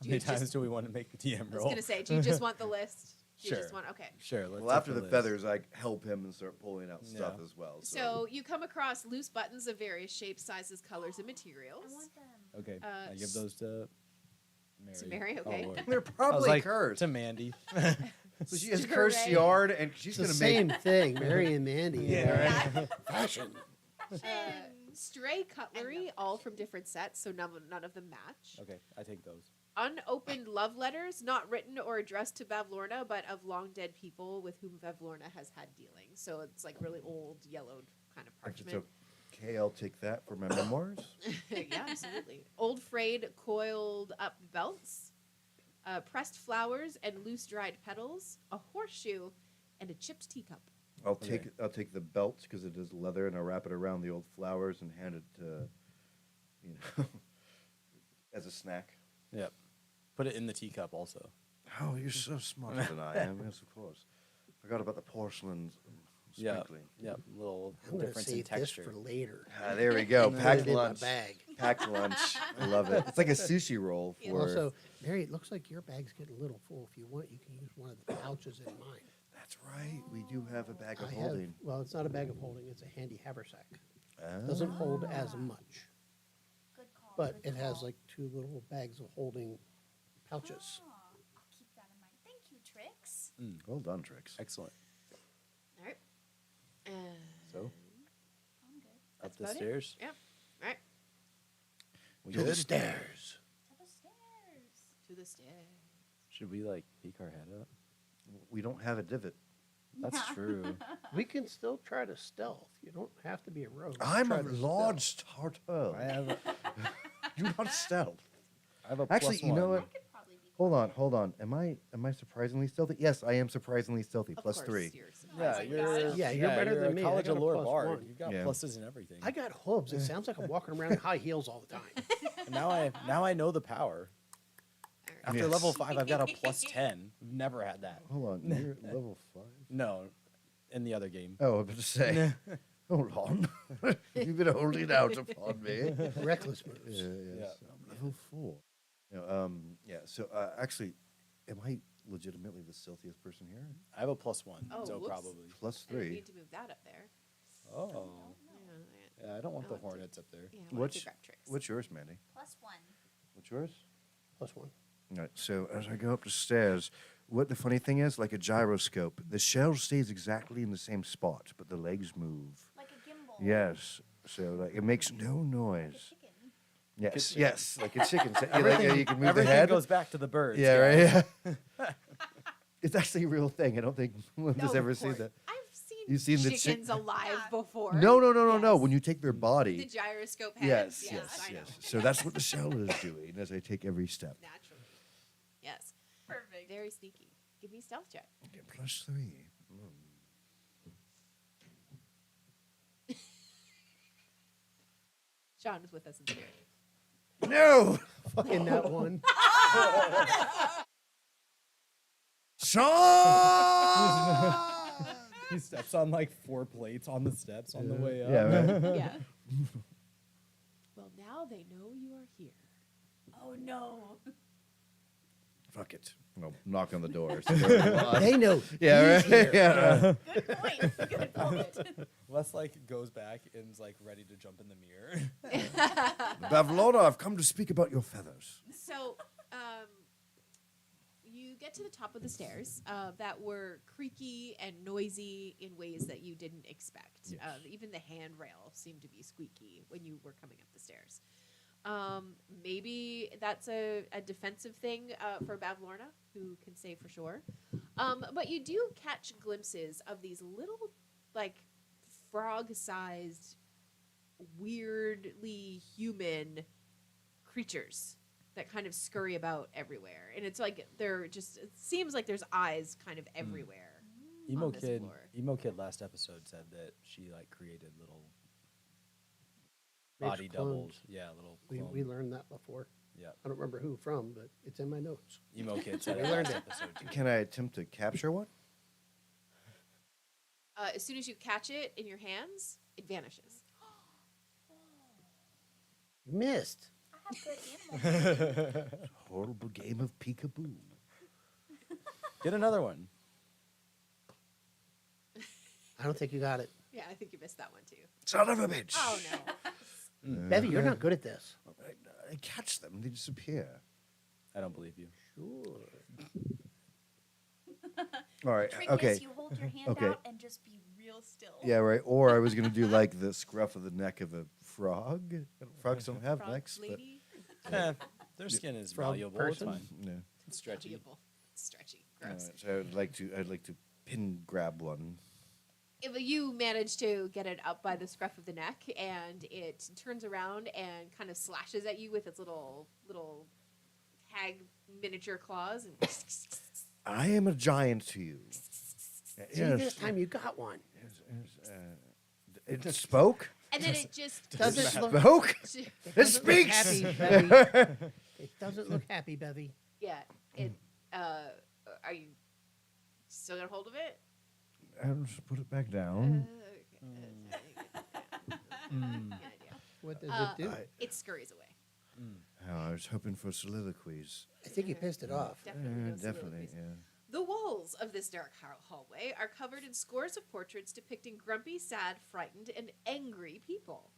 How many times do we want to make the DM I was roll? going to say, do you just want the list? Do you just Sure. want, okay. Sure. Let's Well, take after the list. feathers, I help him and start pulling out stuff Yeah. as well. So you come across loose buttons of various shapes, sizes, colors, and materials. I want them. Okay. I give s- those to Mary. To Mary, Oh, okay. Lord. they're I was probably like, cursed. to Mandy. So she has Hooray. cursed yard, and she's It's the gonna make. same thing, Mary and Mandy. Yeah, right? Fashion. Stray cutlery, all from different sets, so none of them match. Okay, I take those. Unopened love letters, not written or addressed to Bavlorna, but of long dead people with whom Bavlorna has had dealings. So it's like really old, yellowed kind of If it's parchment. okay, I'll take that for my memoirs. Yeah, absolutely. Old frayed, coiled up belts, pressed flowers and loose dried petals, a horseshoe, and a chipped teacup. I'll Okay. take the belt because it is leather, and I'll wrap it around the old flowers and hand it to, as a snack. Yep. Put it in the teacup also. Oh, you're so smarter than I am. Yes, of course. Forgot about the porcelain Yeah. sprinkling. Yep. Little I'm going to difference in save this texture. for later. Ah, there we go. Put Packed it in my lunch. bag. Packed lunch. I love it. It's like a sushi roll Yeah. for. Also, Mary, it looks like your bag's getting a little full. If you want, you can use one of the pouches in mine. That's right. We do have a bag of I holding. have, well, it's not a bag of holding. It's a handy haversack. Ah. Doesn't hold as much, Good call. but good it has call. like 2 little bags of holding pouches. Ah, I'll keep that in mind. Thank you, Trix. Well done, Trix. Excellent. All right. So I'm good. up That's the about it. stairs. Yep. All right. We To the good? stairs. To the stairs. To the stairs. Should we like peek our head up? We don't have a divot. That's true. We can still try to stealth. You don't have to be a rogue. I'm Try a to large stealth. turtle. I have. Do not stealth. I have a Actually, plus you know one. what? I could probably be Hold on. Am I surprisingly stealthy? Yes, I am surprisingly stealthy. Of Plus course, 3. you're Yeah, surprising. you're. Yeah, you're better you're than a me. I College got of a Lore plus bard. one. You've got Yeah. pluses and everything. I got hooves. It sounds like I'm walking around in high heels all the time. And now I know the power. All right. After Yes. level 5, I've got a plus 10. We've never had that. Hold on. You're at level 5? No, in the other game. Oh, I was about to say. Hold on. You've been holding out upon me. Reckless moves. Yes. I'm level 4. Yeah. So actually, am I legitimately the stealthiest person here? I have a plus 1, Oh, so whoops. probably. Plus I didn't 3. need to move that up there. Oh. Yeah, Yeah, I don't want I the want to- hornets up there. yeah, I wanted to What's grab Trix. what's yours, Mandy? +1. What's yours? Plus 1. All right. So as I go up the stairs, what the funny thing is, like a gyroscope, the shell stays exactly in the same spot, but the legs move. Like a gimbal. Yes. So like it makes no Like a noise. chicken. Yes. Good- Yes. Like a chicken. So, Everything, you can move the everything head. goes back to the birds. Yeah. guys. Right. Yeah. It's actually a real thing. I don't think Linda's No, ever of seen course. that. I've seen, You've seen the chick- chickens alive Yeah. before. No. Yes. When you take their The body. gyroscope Yes. heads. Yes. I know. Yes. So that's what the shell is doing as I take every step. Naturally. Yes. Perfect. Very sneaky. Give me a stealth check. Okay, plus 3. Sean is with us in spirit. No. Fucking that one. Sean. He steps on like 4 plates on the steps on the way up. Yeah. Right. Yeah. Well, now they know you are here. Oh no. Fuck it. No, knock on the door. See where I'm lost. They know. Yeah. he's Right. here. Yeah. Good point. Good point. Les like goes back and is like ready to jump in the mirror. Bavlorna, I've come to speak about your feathers. So, you get to the top of the stairs that were creaky and noisy in ways that you didn't expect. Yes. Even the handrail seemed to be squeaky when you were coming up the stairs. Maybe that's a defensive thing for Bavlorna, who can say for sure. But you do catch glimpses of these little, like, frog-sized, weirdly human creatures that kind of scurry about everywhere. And it's like it seems like there's eyes kind of everywhere. Emo on this kid, floor. emo kid last episode said that she like created little Makes body clones. doubles. Yeah, little. We clone. learned that before. Yeah, I don't remember who from, but it's in my notes. emo kid said We it learned last it. episode. Too. Can I attempt to capture one? As soon as you catch it in your hands, it vanishes. You missed. I have good animals. Horrible game of peekaboo. Get another one. I don't think you got it. Yeah, I think you missed that one too. Son of a bitch. Oh no. Bevy, you're not good at this. I catch them, they disappear. I don't believe you. Sure. All right, Trick okay. is you hold your hand Okay. out and just be real still. Yeah, right. Or I was going to do like the scruff of the neck of a frog. Frogs don't have Frog necks, lady. Their skin is Frog malleable. person? It's fine. but no. It's stretchy. Valuable. Stretchy. Gross. So I'd like to pin grab one. If you manage to get it up by the scruff of the neck, and it turns around and kind of slashes at you with its little tag miniature claws, and I am a giant to you. See, this time you got one. It spoke. and then it just Doesn't look, Spoke. it It doesn't look speaks. happy, Bevy. It doesn't look happy, Bevy. yeah. It are you still got a hold of it? I'll just put it back down. Mm. What does it do? It scurries away. Oh, I was hoping for soliloquies. I think you pissed it off. Definitely, no Definitely, soliloquies. yeah. The walls of this dark hallway are covered in scores of portraits depicting grumpy, sad, frightened, and angry people.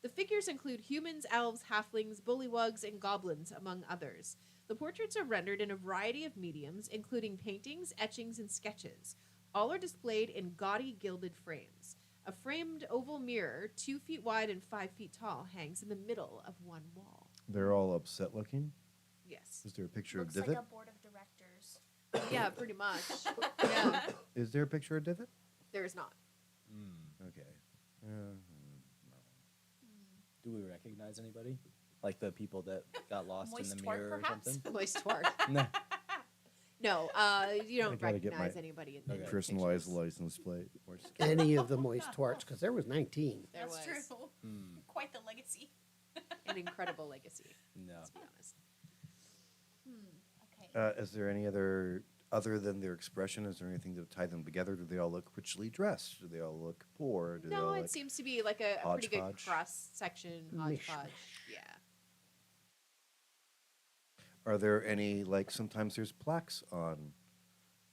The figures include humans, elves, halflings, bullywugs, and goblins, among others. The portraits are rendered in a variety of mediums, including paintings, etchings, and sketches. All are displayed in gaudy gilded frames. A framed oval mirror, 2 feet wide and 5 feet tall, hangs in the middle of one wall. They're all upset looking. Yes. Is there a picture Looks of like Divot? a board of directors. Yeah, pretty much. Yeah, Is there a picture of Divot? there is not. Okay. Do we recognize anybody? Like the people that got lost in Moist the twerk, mirror or perhaps? something? Moist twart. No. No, you I don't gotta get recognize my anybody in the Okay. Personalized pictures. license plate. Any of the moist twarts, because there was 19. There That's was true. Hmm. Quite the legacy. an incredible legacy. No. Let's be honest. Okay. Is there any other than their expression? Is there anything to tie them together? Do they all look richly dressed? Do they all look poor? Do they No, all it look... seems to be like a pretty good hodgepodge? cross section hodgepodge. Yeah. Are there any, like, sometimes there's plaques on,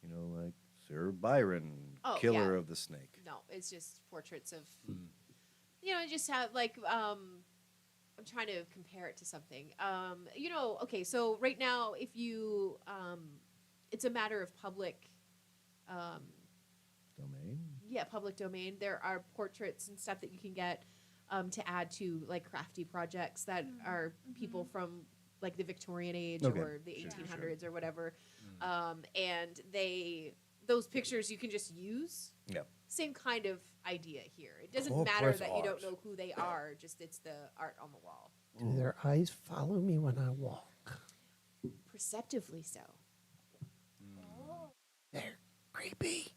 you know, like Sir Byron, Oh, killer yeah. of the snake? No, it's just portraits of, Hmm. you know, just have like, I'm trying to compare it to something. You know, okay, so right now, if you, it's a matter of public, Domain? yeah, public domain. There are portraits and stuff that you can get to add to like crafty projects that are people from like the Victorian age Okay. or the Sure, 1800s or whatever. And those pictures you can just use. Yeah. Same kind of idea here. It doesn't Corporate matter that you don't art. know who they are, just it's the art on the wall. Do their eyes follow me when I walk? Perceptively so. They're creepy.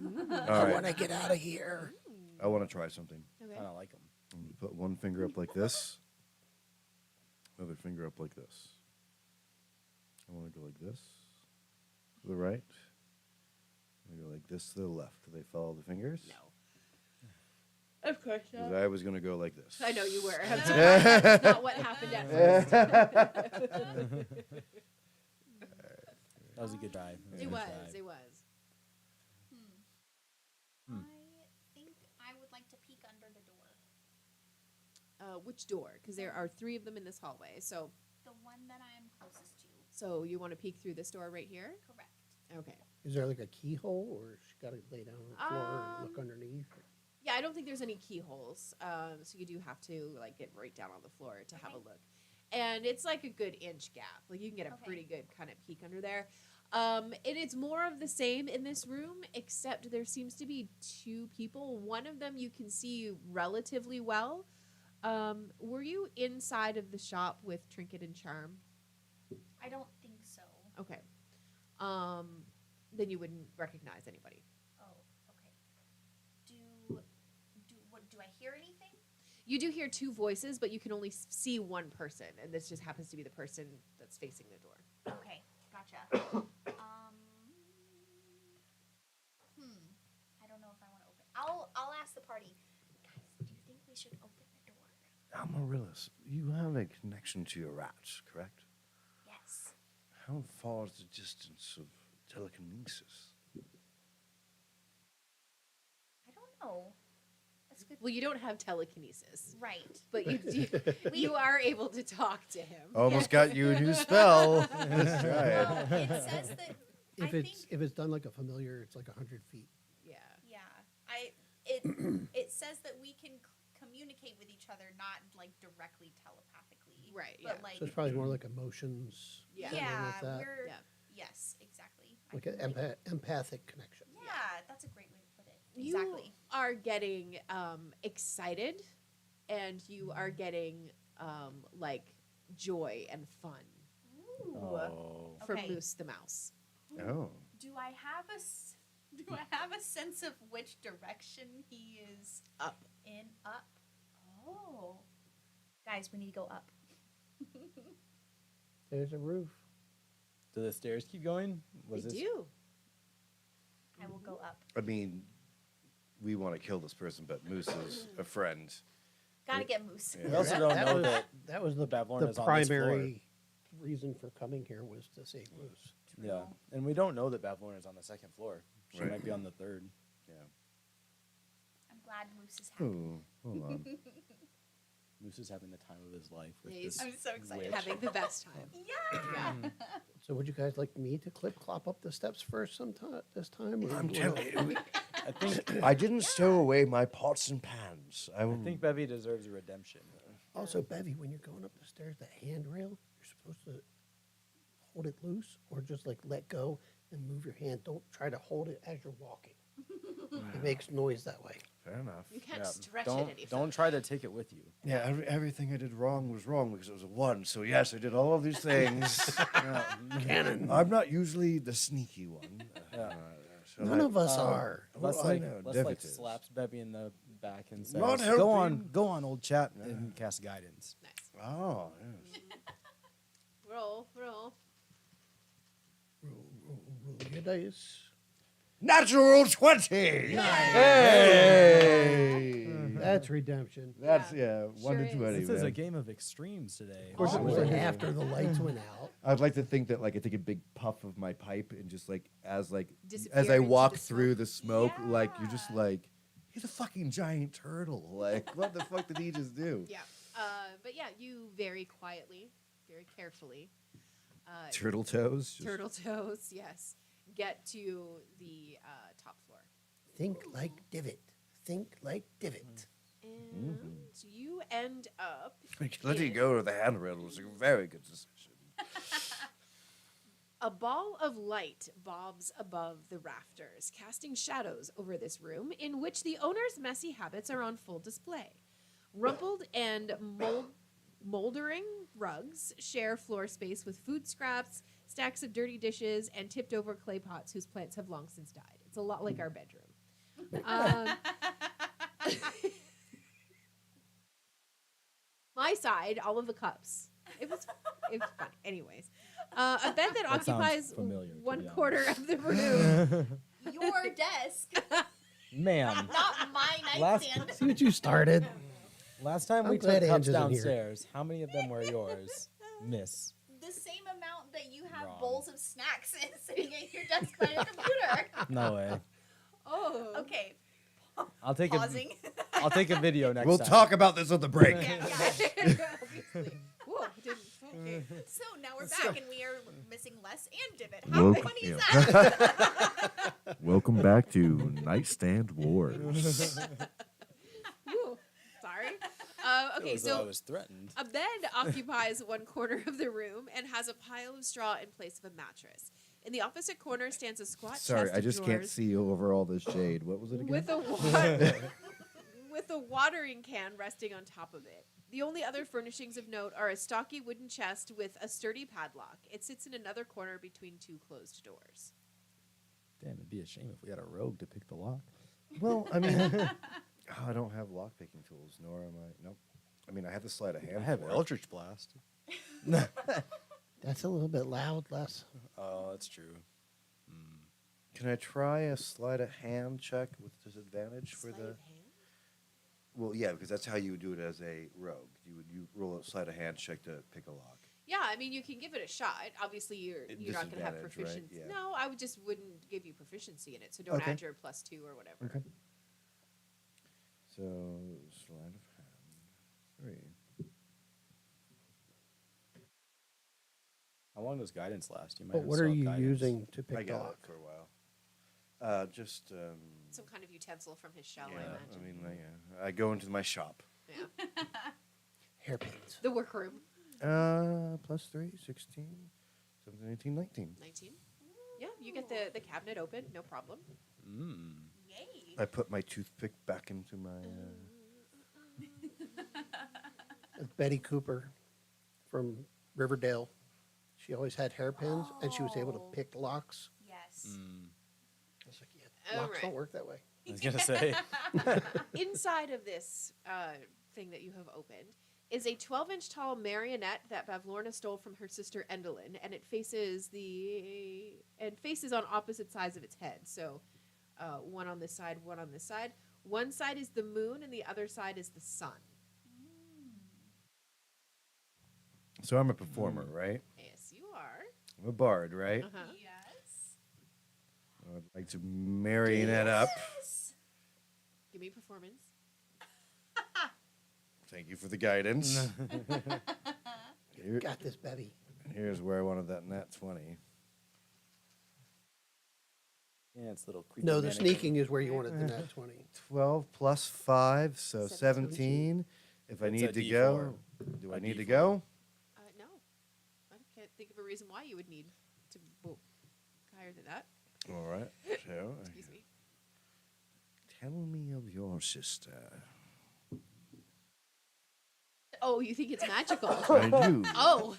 All I right. want to get out of here. I want to try something. Okay. I don't like them. I'm going to put one finger up like this. Other finger up like this. I want to go like this to the right. I go like this to the left. Do they follow the fingers? No. Of course 'Cause I was going to go like this. I know you were. I'm surprised that's not what happened at first. That was a good try. It was. It was. Hmm. I think I would like to peek under the door. Which door? Because there are 3 of them in this hallway. So The one that I am closest to. So you want to peek through this door right here? Correct. Okay. Is there like a keyhole, or she got to lay down on the floor and look Um, underneath? Yeah, I don't think there's any keyholes. So you do have to like get right down on the floor to have a Okay. look. And it's like a good inch gap. Like you can get a Okay. pretty good kind of peek under there. And it's more of the same in this room, except there seems to be 2 people. One of them you can see relatively well. Were you inside of the shop with Trinket and Charm? I don't think so. Okay. Then you wouldn't recognize anybody. Oh, okay. Do I hear anything? You do hear 2 voices, but you can only see one person, and this just happens to be the person that's facing the door. Okay, gotcha. I don't know if I want to open. I'll ask the party. Guys, do you think we should open the door? Amaryllis, you have a connection to your rats, correct? Yes. How far is the distance of telekinesis? I don't know. That's good. Well, you don't have telekinesis, Right. but you do, you are able to talk to him. Almost got you a new spell. Let's try it. It says that If I it's think if it's done like a familiar, it's like 100 feet. Yeah. yeah. It it says that we can communicate with each other, not like directly telepathically. Right, But yeah. like So it's probably more like emotions. Yeah. something yeah, like that. we're Yeah. yes, exactly. I Like can, an empathic connection. yeah, that's a great way to put it. You Exactly. are getting excited, and you are getting like joy and fun Ooh. Oh. from Okay. Moose the mouse. Oh. Do I have a sense of which direction he is Up. in? Up. Oh. Guys, we need to go up. There's a roof. Do the stairs keep going? They this? do. I will go up. I mean, we want to kill this person, but Moose is a friend. Gotta get Moose. Yeah. We also don't know was, that that was the Bavlorna is on this primary reason for coming here was to save Moose. Yeah, and we don't know that Bavlorna is on the second floor. She Right. might be on the third. Yeah. I'm glad Moose is happy. Oh, hold on. Moose is having the time of his life with He's this. I'm so excited. witch. Having the best time. Yeah. So would you guys like me to clip clop up the steps first sometime this time? or I'm do you wanna- telling you, I think I didn't stow away my pots and pans. I think Bevy deserves a redemption. Also, Bevy, when you're going up the stairs, the handrail, you're supposed to hold it loose or just like let go and move your hand. Don't try to hold it as you're walking. It makes noise that way. Fair enough. You can't Yeah, stretch don't, it any Don't further. try to take it with you. Yeah, everything I did wrong was wrong because it was a one. So yes, I did all of these things. Cannon. I'm not usually the sneaky one. Yeah. So None of us Um, are. Well, I know, Les like Devitt is. slaps Bevy in the back and says, Not "Go on, helping." go on, old chap," and cast guidance. Nice. Oh, yes. Roll. Roll your dice. Natural 20! Hey! That's redemption. That's, Yeah, 1 sure to 20. This is a man. game of extremes today. course it It was. was after the lights went out. I'd like to think that, like, I take a big puff of my pipe and just, like, as Disappear I into walk the through smoke. the smoke, like, you're just Yeah. like, he's a fucking giant turtle. Like, what the fuck did he just do? Yeah. But yeah, you very quietly, very carefully, Turtle toes? Just- turtle toes, yes, get to the top floor. Think like divot. Think like divot. And you end up Letting in go of the handrail was a very good decision. a ball of light bobs above the rafters, casting shadows over this room in which the owner's messy habits are on full display. Rumpled and moldering rugs share floor space with food scraps, stacks of dirty dishes, and tipped over clay pots whose plants have long since died. It's a lot like our bedroom. My side, all of the cups. It was fun. Anyways, a bed that That sounds occupies familiar, to one be quarter of the room. Your desk, Ma'am, not my Last- nightstand. See what you started? last time I'm we glad took cups Angie's in here. downstairs, how many of them were yours, Miss? The same amount that you have Wrong. bowls of snacks sitting at your desk by your computer. No way. Oh. Okay, I'll take pausing. I'll take a video next We'll time. talk about this on the break. Yeah. Obviously. Whoa, I didn't. Okay. So now we're back and we are missing Les and Divot. How funny is that? Welcome back to Nightstand Wars. Woo. Sorry. It Okay, was though I so was threatened. a bed occupies one corner of the room and has a pile of straw in place of a mattress. In the opposite corner stands a squat Sorry, chest I of just can't drawers see over all this shade. What was it again? with a with a watering can resting on top of it. The only other furnishings of note are a stocky wooden chest with a sturdy padlock. It sits in another corner between two closed doors. Damn, it'd be a shame if we had a rogue to pick the lock. Well, I mean, I don't have lock picking tools, nor am I. Nope. I mean, I have the sleight of hand. I have for it. Eldritch Blast. That's a little bit loud, Les. Oh, that's true. Can I try a sleight of hand check with disadvantage for Sleight the? of hand? Well, yeah, because that's how you would do it as a rogue. You roll a sleight of hand check to pick a lock. Yeah, I mean, you can give it a shot. Obviously, you're not going to have Disadvantage, right? proficiency. Yeah. No, I wouldn't give you proficiency in it. So don't Okay. add your +2 or whatever. Okay. So sleight of hand 3. How long does guidance last? You might But have what are solid you guidance. using to I pick the got lock? it for a while. Just Some kind of utensil from his shell, yeah. I I imagine. mean, I go into my shop. Yeah. Hairpins. The workroom. Plus 3, 16, 17, 18, 19. 19. Yeah, you get the cabinet open, no problem. Mm. Yay. I put my toothpick back into my. Betty Cooper from Riverdale. She always had hairpins, and she was able to Oh. pick locks. Yes. Mm. I was like, yeah, locks Alright. don't work that way. I was gonna say. Inside of this thing that you have opened is a 12-inch tall marionette that Bavlorna stole from her sister Endolin, and it faces on opposite sides of its head. So, one on this side, one on this side. One side is the moon, and the other side is the sun. So I'm a performer, right? Yes, you are. I'm a bard, right? Uh-huh. Yes. I'd like to marionette up. Yes. Give me performance. Thank you for the guidance. Here- Got this, Betty. here's where I wanted that nat 20. Yeah, it's a little creepy. No, the mannequin. sneaking is where you wanted the nat 20. 12 plus 5, so 17. 17. If I It's need a to D4. go, do I A need to D4. go? No. I can't think of a reason why you would need to go higher than that. All right. So, Excuse me. tell me of your sister. Oh, you think it's magical? I do. Oh,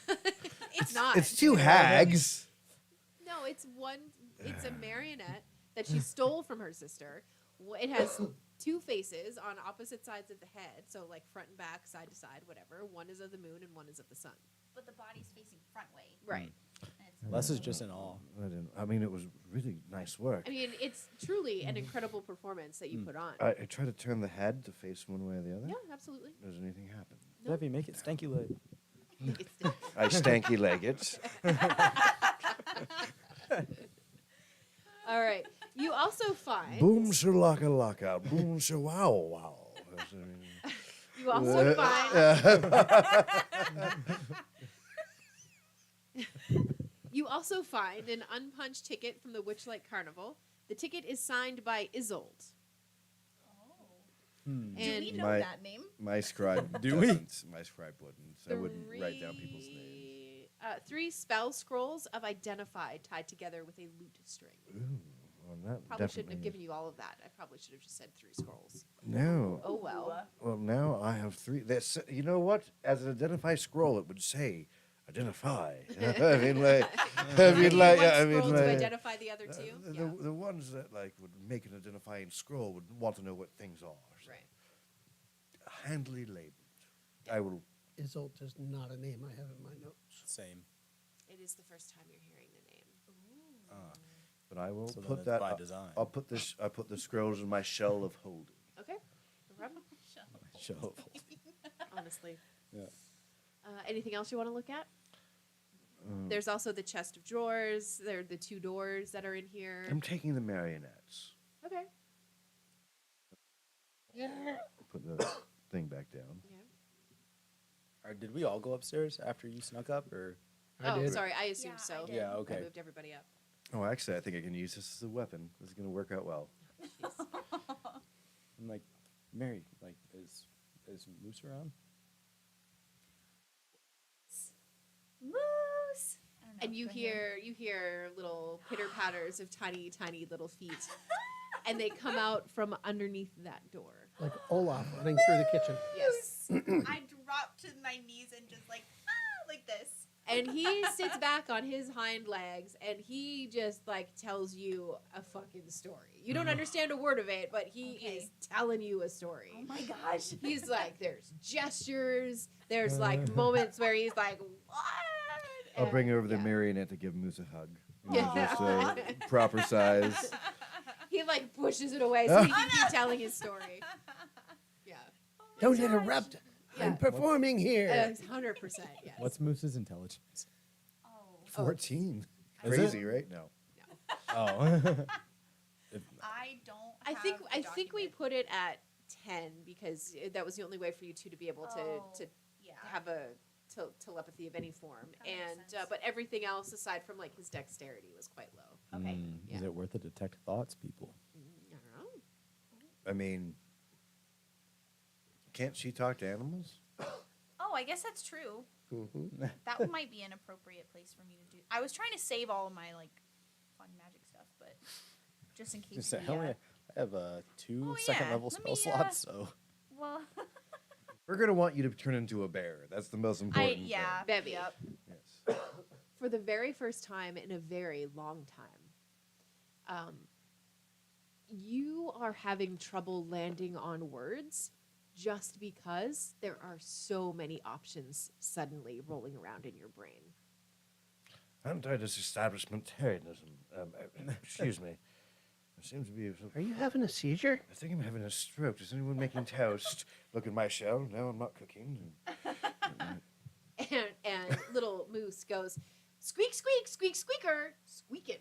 it's not. It's two hags. No, it's one. It's a marionette that she stole from her sister. It has two faces on opposite sides of the head, so like front and back, side to side, whatever. One is of the moon and one is of the sun. But the body's facing front way. Right. And it's Les is just in awe. I mean, it was really nice work. I mean, it's truly an incredible performance that you put on. I try to turn the head to face one way or the other. Yeah, absolutely. Does anything happen? No. Debbie, make it stanky leg. It's I stanky leg it. all right. You also find. Boom shalaka laka. Boom wow wow. You also find. You also find an unpunched ticket from the Witchlight Carnival. The ticket is signed by Isolde. Do And we know My- that name? My scribe Do we? doesn't. My scribe wouldn't. So I wouldn't write down people's names. 3 spell scrolls of identify tied together with a lute string. Ooh, well, that Probably shouldn't have definitely- given you all of that. I probably should have just said 3 scrolls. No. Oh well. Well, now I have 3. That's, you know what? As an identify scroll, it would say identify. I mean, like, I You mean, need like, one I mean, scroll to like, identify the other two. Yeah. the ones that like would make an identifying scroll would want to know what things are. So. Right. Handily labeled. I will. Isolde is not a name I have in my notes. Same. It is the first time you're hearing the name. But I will So then put it's that. by design. I'll put this. I put the scrolls in my shell of holding. Okay. No problem. Show. Honestly. Yeah. Anything else you want to look at? Mm. There's also the chest of drawers. There are the 2 doors that are in here. I'm taking the marionettes. Okay. Put the thing back down. Yeah. Or did we all go upstairs after you snuck up, or? I Oh, did. sorry. I assumed Yeah, so. I did. Yeah. I Okay. moved everybody up. Oh, actually, I think I can use this as a weapon. This is going to work out well. I'm like, Mary, like, is Moose around? Moose. I don't know. And you Do I hear- hear little pitter patters of tiny, tiny little feet, and they come out from underneath that door. Like Olaf running through the kitchen. Yes. I dropped to my knees and just like this. And he sits back on his hind legs, and he just like tells you a fucking story. You don't understand a word of it, but he Okay. is telling you a story. Oh my gosh. He's like, there's gestures, there's like moments where he's like, what? I'll bring over the yeah. marionette to give Moose a hug. Yeah. Just a proper size. He like pushes it away so he can keep telling his story. Yeah. Don't interrupt. Yeah. I'm performing here. 100%. Yes. What's Moose's intelligence? Oh, 14. Is Crazy, it? right? No. Oh. I don't. I think have the we document. put it at 10 because that was the only way for you two to be able to Yeah. have a telepathy of any form. That makes And sense. but everything else aside from like his dexterity was quite low. Okay. Is it worth it to detect thoughts, people? I don't know. I mean, can't she talk to animals? Oh, I guess that's true. Mm-hmm. That might be an appropriate place for me to do. I was trying to save all of my like fun magic stuff, but just in case. Just say, we, I have two Oh, second yeah. level Let spell me, slots, so well, We're gonna want you to turn into a bear. That's the most important. yeah. Bevy. Yep. Thing. Yes. For the very first time in a very long time, you are having trouble landing on words just because there are so many options suddenly rolling around in your brain. Anti-disestablishmentarianism. Excuse me. There seems to be. Are you having a seizure? I think I'm having a stroke. Is anyone making toast? Look at my shell. No, I'm not cooking. And little Moose goes, squeak, squeak, squeak, squeaker, squeaking.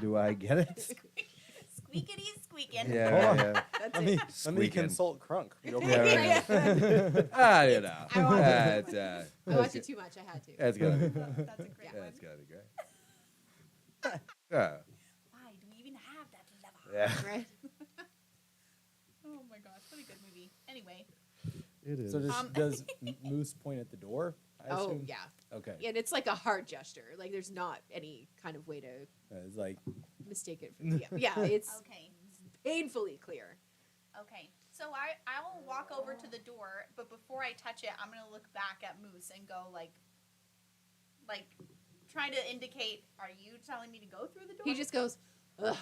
Do I get it? Squeakity squeaking. Yeah, Hold on. yeah. That's let it. me Squeaking. consult Crunk. real quick. Yeah, right. Ah, you know. I watched it. That's, I watched it too much. I had to. That's gonna be. That's a great Yeah. one. That's gonna be great. Yeah. Why do we even have that lever? Yeah. Right? Oh my gosh, what a good movie. Anyway, It is. So does, Um, does Moose point at the door? I Oh, assume? yeah. Okay. And it's like a hard gesture. Like, there's not any kind of way to It's like, mistake it. Yeah, it's okay. painfully clear. Okay. So I will walk over to the door, but before I touch it, I'm gonna look back at Moose and go like trying to indicate, are you telling me to go through the door? He just goes, ugh.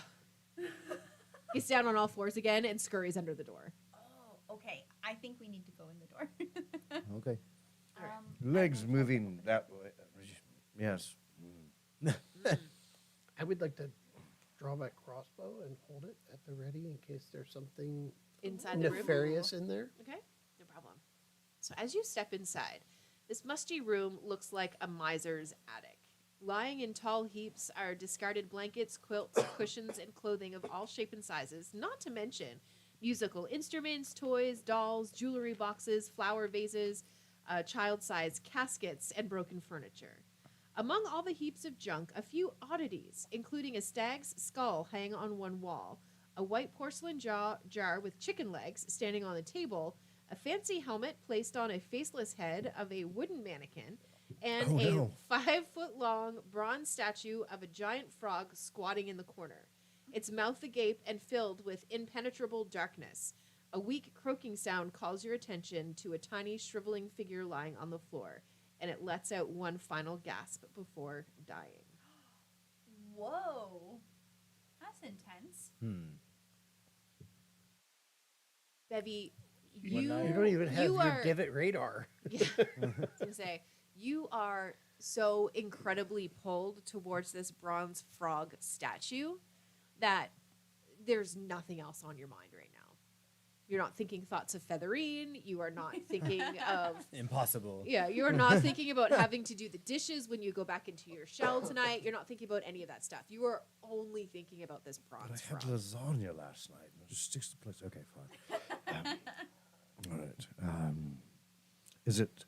Gets down on all fours again and scurries under the door. Oh, okay. I think we need to go in the door. okay. Legs moving that way. Yes. I would like to draw my crossbow and hold it at the ready in case there's something Inside the room. nefarious in there. Okay, no problem. So as you step inside, this musty room looks like a miser's attic. Lying in tall heaps are discarded blankets, quilts, cushions, and clothing of all shape and sizes, not to mention musical instruments, toys, dolls, jewelry boxes, flower vases, child-sized caskets, and broken furniture. Among all the heaps of junk, a few oddities, including a stag's skull hanging on one wall, a white porcelain jar with chicken legs standing on the table, a fancy helmet placed on a faceless head of a wooden mannequin, and Oh, a no. 5-foot-long bronze statue of a giant frog squatting in the corner, its mouth agape and filled with impenetrable darkness. A weak croaking sound calls your attention to a tiny shriveling figure lying on the floor, and it lets out one final gasp before dying. Whoa. That's intense. Bevy, When you, I- You don't even have you your are, divot radar. Yeah, I was gonna say, you are so incredibly pulled towards this bronze frog statue that there's nothing else on your mind right now. You're not thinking thoughts of Featherine. You are not thinking of Impossible. yeah. You are not thinking about having to do the dishes when you go back into your shell tonight. You're not thinking about any of that stuff. You are only thinking about this But bronze I had frog. lasagna last night. It just sticks to the place. Okay, fine. All right. Is it?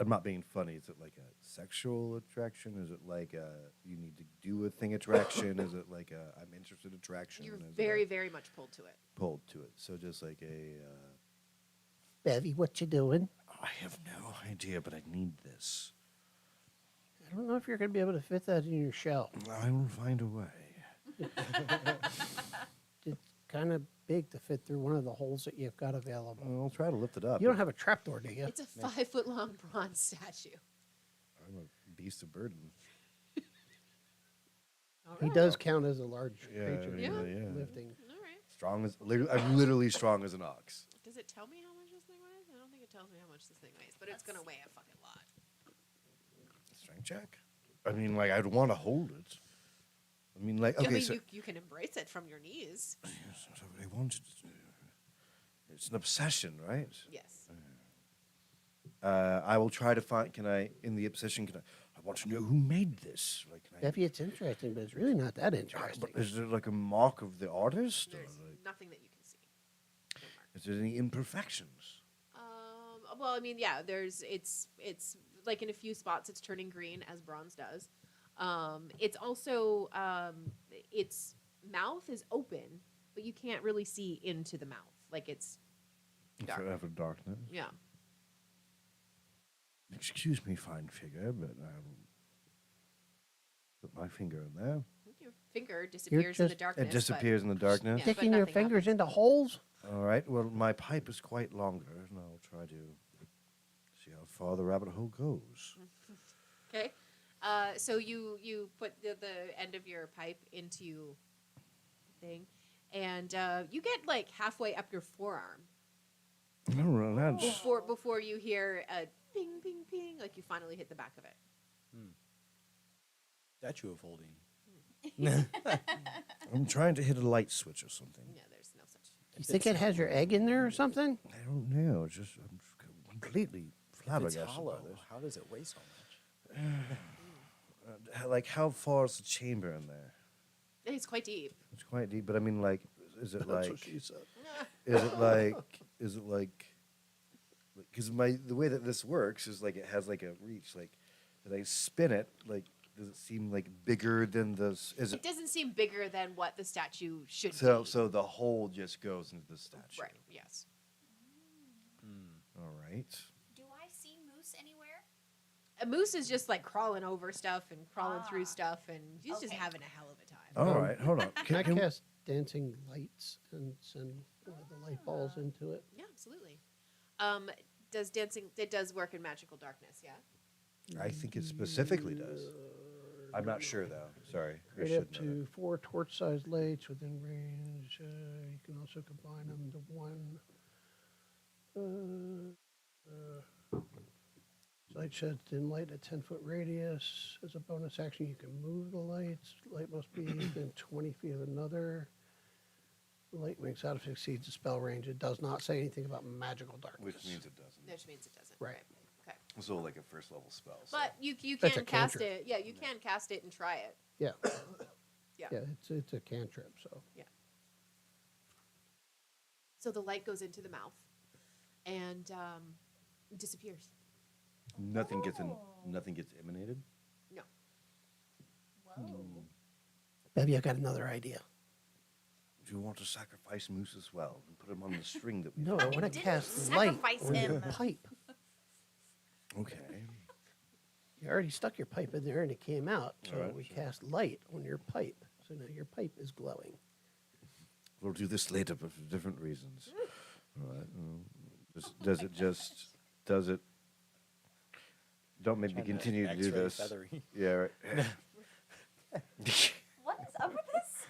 I'm not being funny. Is it like a sexual attraction? Is it like a you need to do a thing attraction? Is it like a I'm interested attraction? You're Is it very, a very much pulled to it. pulled to it. So just like a. Bevy, what you doing? I have no idea, but I need this. I don't know if you're going to be able to fit that in your shell. I will find a way. It's kind of big to fit through one of the holes that you've got available. I'll try to lift it up. You don't have a trapdoor, do you? It's a 5-foot-long bronze statue. I'm a beast of burden. All He right. does count as a large Yeah, creature. I Yeah. mean, yeah. Lifting. All right. Strong as I'm literally strong as an ox. Does it tell me how much this thing weighs? I don't think it tells me how much this thing weighs, but it's gonna weigh a fucking lot. Strength check. I mean, like I'd want to hold it. I mean, like okay, I mean, so you can embrace it from your knees. yes, that's what I wanted to do. it's an obsession, right? Yes. I will try to find. Can I in the obsession? I want to know who made this. Like, can I, Debbie, it's interesting, but it's really not that but interesting. is there like a mark of the artist? Or There's like, nothing that you can see. No mark. is there any imperfections? Well, I mean, yeah. It's like in a few spots it's turning green as bronze does. It's also its mouth is open, but you can't really see into the mouth. Like it's dark. Forever darkness. Yeah. Excuse me, fine figure, but I'll put my finger in there. Your finger disappears in the just- darkness. It disappears in the darkness. Yeah, but Sticking your nothing fingers happens. into holes? All right. Well, my pipe is quite longer, and I'll try to see how far the rabbit hole goes. Okay. So you put the end of your pipe into the thing, and you get like halfway up your forearm Oh, well, that's before you hear a ping, ping, ping, like you finally hit the back of it. Statue of holding. I'm trying to hit a light switch or something. Yeah, there's no such. You think it has your egg in there or something? I don't know. It's just I'm completely If it's flabbergasted hollow, by this. how does it weigh so much? Like, how far is the chamber in there? It's quite deep. It's quite deep, but I mean, like, is it That's like, what she said. is it like, because the way that this works is like it has like a reach. Like, as I spin it, like, does it seem like bigger than this? Is It it doesn't seem bigger than what the statue should so? be. So the hole just goes into the statue. Right. Yes. All right. Do I see moose anywhere? A moose is just like crawling over stuff and crawling through stuff, and he's just Okay. having a hell of a time. All right. Hold on. Can I cast dancing lights and send the light balls into it? Yeah, absolutely. Does dancing? It does work in magical darkness. Yeah. I think it specifically does. I'm not sure though. Sorry. I Right should up know to 4 torch-sized lights within range. You can also combine them to one. Light sheds dim light at 10-foot radius. As a bonus action, you can move the lights. Light must be within 20 feet of another. The light winks out if it exceeds the spell range. It does not say anything about magical that. darkness. Which means it doesn't. Which means it doesn't. Right. Okay. So like a first level spell. So. But you That's can a cast cantrip. it. Yeah, you can cast it and try it. Yeah. Yeah. Yeah, it's a cantrip, so. So the light goes into the mouth and disappears. nothing gets Oh. nothing gets emanated. No. Whoa. Bevy, I got another idea. Do you want to sacrifice moose as well and put him on the string that we? No, I want to didn't cast light sacrifice on your him. pipe. Okay. You already stuck your pipe in there and it came out, so All right, we sure. cast light on your pipe. So now your pipe is glowing. We'll do this later, but for different reasons. All right. Does it just? Does it? Don't make me Trying to continue to do X-ray this. feathery. Yeah. Right. What is up with this?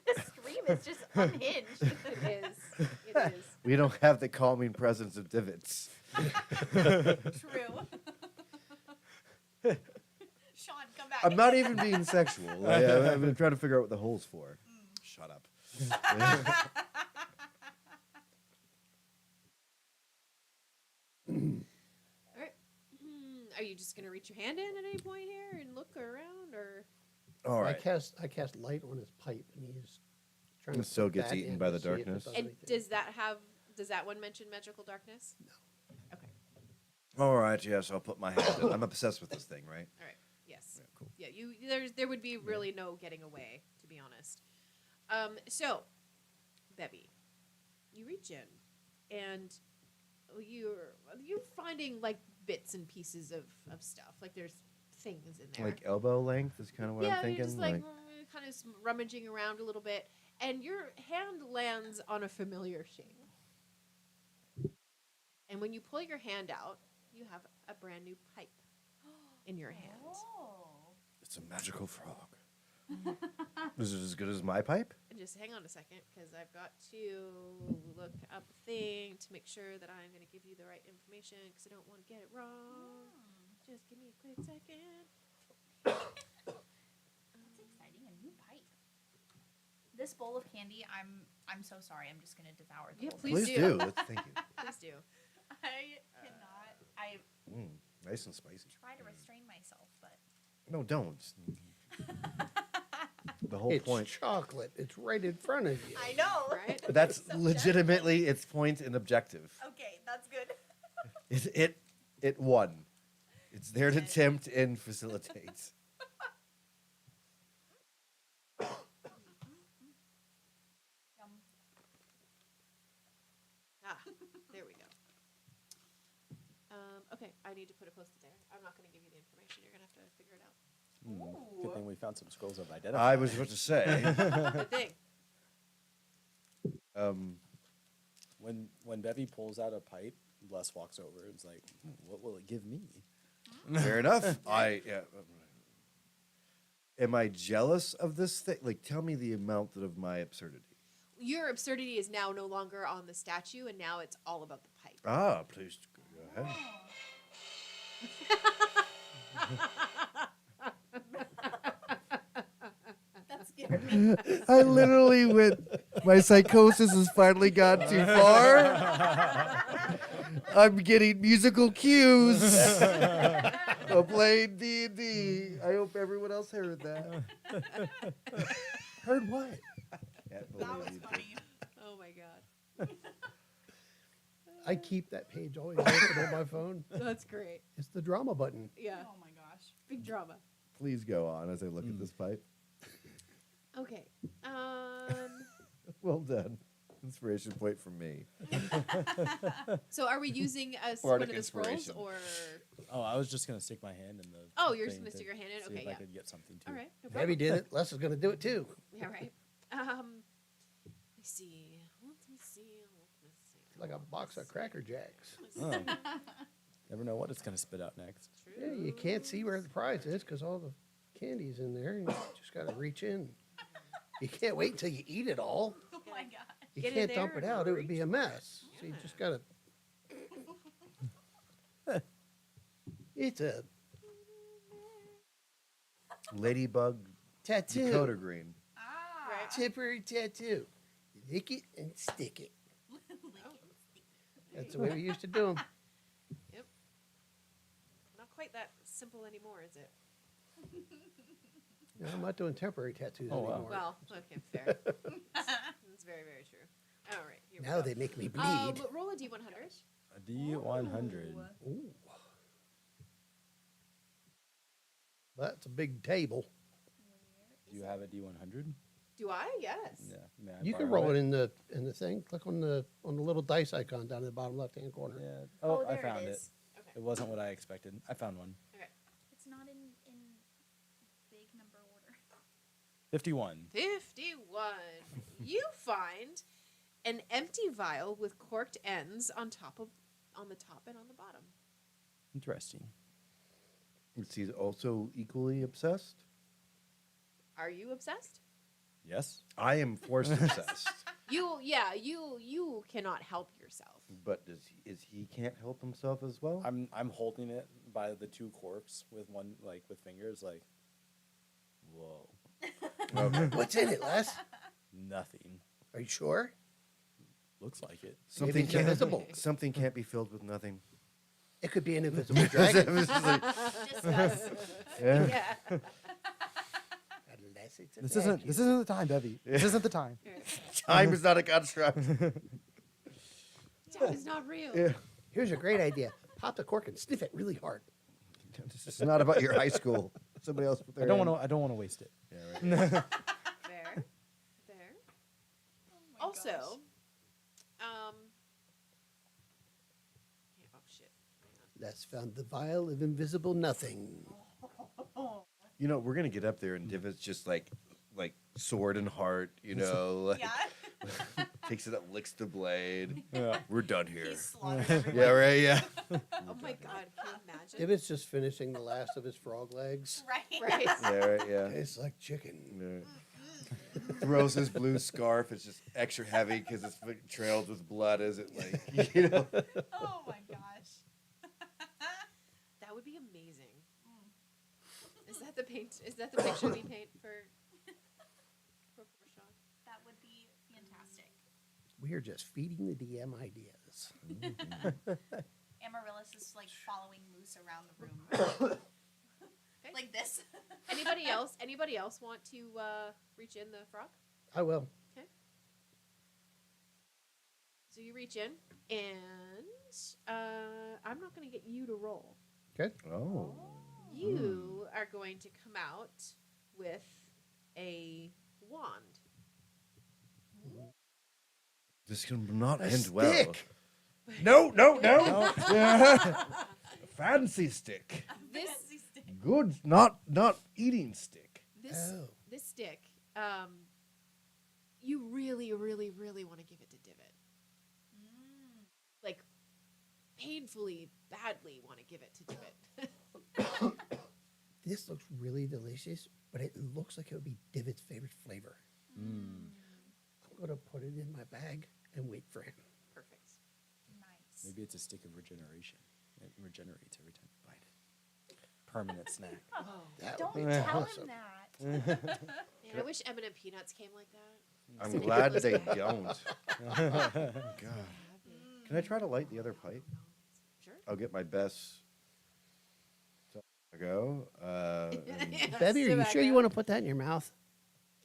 This stream is just unhinged. It is. It is. We don't have the calming presence of divots. True. Sean, come back. I'm not even being sexual. I've been trying to figure out what the hole's for. Shut up. All right. Are you just gonna reach your hand in at any point here and look around, or? All right. I cast light on his pipe, and he's trying to. And so put gets that eaten in by to the see if it darkness? does And anything. does that one mention magical darkness? No. Okay. All right. Yes, I'll put my hand in. I'm obsessed with this thing, right? All right. Yes. Yeah, cool. Yeah. There would be really no getting away, to be honest. So, Bevy, you reach in, and you're finding like bits and pieces of stuff. Like there's things in there. Like elbow length is kind of what yeah, I'm thinking. you're just like kind of rummaging around a little bit, and your hand lands on a familiar shape. And when you pull your hand out, you have a brand new pipe in your hand. Oh. It's a magical frog. Is it as good as my pipe? And just hang on a second, because I've got to look up a thing to make sure that I'm going to give you the right information, because I don't want to get it wrong. Just give me a quick second. That's exciting. A new pipe. This bowl of candy, I'm so sorry. I'm just gonna devour the Yeah, whole please Please do. do. Thank you. Please do. I cannot. I Nice and spicy. try to restrain myself, but No, don't. The whole It's point. chocolate. It's right in front of you. I know. Right? That's So legitimately its point and objective. Okay, that's good. It won. It's there to tempt and facilitate. Yum. Ah, there we go. Okay, I need to put a post-it there. I'm not going to give you the information. You're going to have to figure it out. Good thing we found some scrolls of identify. I was about to say. Good thing. When Bevy pulls out a pipe, Les walks over and is like, "What will it give me?" Fair enough. Am I jealous of this thing? Like, tell me the amount of my absurdity. Your absurdity is now no longer on the statue, and now it's all about the pipe. Ah, please go ahead. That scared me. I literally went. My psychosis has finally gone too far. I'm getting musical cues. I'm playing D&D. I hope everyone else heard that. Heard what? Can't That believe was you did. funny. Oh my god. I keep that page always open on my phone. That's great. It's the drama button. Yeah. Oh my gosh. Big drama. Please go on as I look at this pipe. Okay. Well done. Inspiration point from me. So are we using one Bardic of the scrolls inspiration. or? Oh, I was just gonna stick my hand in the. Oh, you're just thing gonna stick your hand in? see Okay, if yeah. I could get something too. All right. No problem. Debbie did it. Les is going to do it too. Yeah. Right. Let me see. Like a box of Cracker Jacks. Oh. Never know what it's gonna spit out next. Yeah, you can't see where the prize is because all the candy's in there. And you just got to reach in. You can't wait until you eat it all. Oh my god. You Get in can't there dump it and out. It would be a reach mess. So you Yeah. just got to. It's a Ladybug tattoo. Dakota green. Ah. Right. Temporary tattoo. You lick it and stick it. That's the way we used to do them. Yep. Not quite that simple anymore, is it? No, I'm not doing temporary tattoos Oh, wow. anymore. Well, okay, fair. That's very, very true. All right. Here we Now go. they make me bleed. Roll a d100. A D100. Ooh. That's a big table. Do you have a D100? Do I? Yes. Yeah. May I You can borrow roll it in the thing. Click on the little dice icon down in the bottom left hand corner. Yeah. Oh, Oh, I there found it it. is. Okay. It wasn't what I expected. I found one. Okay. It's not in big number order. 51. 51. You find an empty vial with corked ends on the top and on the bottom. Interesting. Is he also equally obsessed? Are you obsessed? Yes. I am force obsessed. You cannot help yourself. But he can't help himself as well? I'm holding it by the two corks with one with fingers whoa. Okay. What's in it, Les? Nothing. Are you sure? Looks like it. Something it's can't, invisible. something can't be filled with nothing. It could be an invisible dragon. Just us. Yeah. Yeah. Unless it's a This vacuum. isn't the time, Bevy. This isn't the time. Time is not a construct. Time is not real. Yeah. Here's a great idea. Pop the cork and sniff it really hard. This is not about your high school. Somebody else put their I don't hand- want to waste it. Yeah, right. There. Oh my Also, gosh. oh shit. Les found the vial of invisible nothing. You know, we're gonna get up there and Diva's just like sword and heart, you know, like Yeah. takes it up, licks the blade. Yeah. We're done here. He's slaughtered everyone. Yeah, right, yeah. Oh my god, can you imagine? If it's just finishing the last of his frog legs, Right. Right. Yeah, right, yeah. it's like chicken. Yeah. Throws his blue scarf. It's just extra heavy because it's trailed with blood. Is it like, you know? Oh my gosh. That would be amazing. Is that the picture we paint for Sean? That We are just feeding the DM ideas. Amaryllis is like following Moose around the room. Okay. Like this. Anybody else? Anybody else want to reach in the frog? I will. Okay. So you reach in, and I'm not going to get you to roll. Okay. Oh. You are going to come out with a wand. This can not A end well. stick. No. Fancy stick. This Good, not eating stick. Oh. this stick, you really, really, really want to give it to Divot. Like, painfully, badly want to give it to Divot. This looks really delicious, but it looks like it would be Divot's favorite flavor. I'm going to put it in my bag and wait for him. Perfect. Nice. Maybe it's a stick of regeneration. It regenerates every time you bite it. Permanent snack. That Don't would be tell awesome. him that. Man, I wish M&M peanuts came like that. I'm Stick glad those they back. don't. God. Can I try to light the other pipe? Sure. I'll get my best. Go. And Bevy, are you Tobacco. sure you want to put that in your mouth?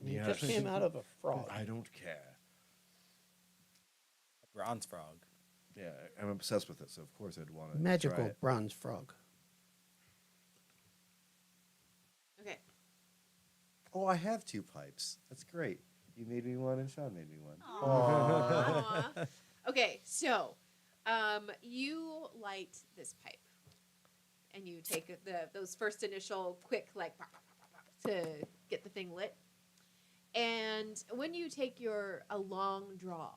I mean, Yes. It just came out of a frog. I don't care. Bronze frog. Yeah, I'm obsessed with it, so of course I'd want to. Magical Try it. bronze frog. Okay. Oh, I have 2 pipes. That's great. You made me one, and Sean made me one. Aw. Okay, so you light this pipe, and you take those first initial quick like to get the thing lit. And when you take a long draw,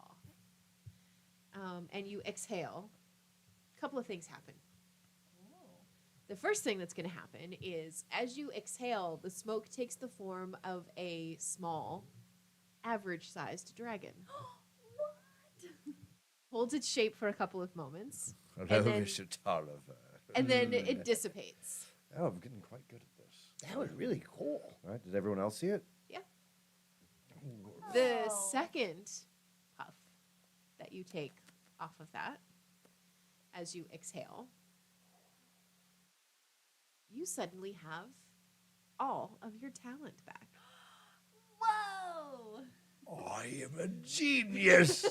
and you exhale, a couple of things happen. The first thing that's going to happen is as you exhale, the smoke takes the form of a small, average-sized dragon. Holds its shape for a couple of moments, Hello, then- Mr. Tolliver. and then it dissipates. Oh, I'm getting quite good at this. That was really cool. All right, did everyone else see it? The Oh. second puff that you take off of that, as you exhale, you suddenly have all of your talent back. Whoa! I am a genius.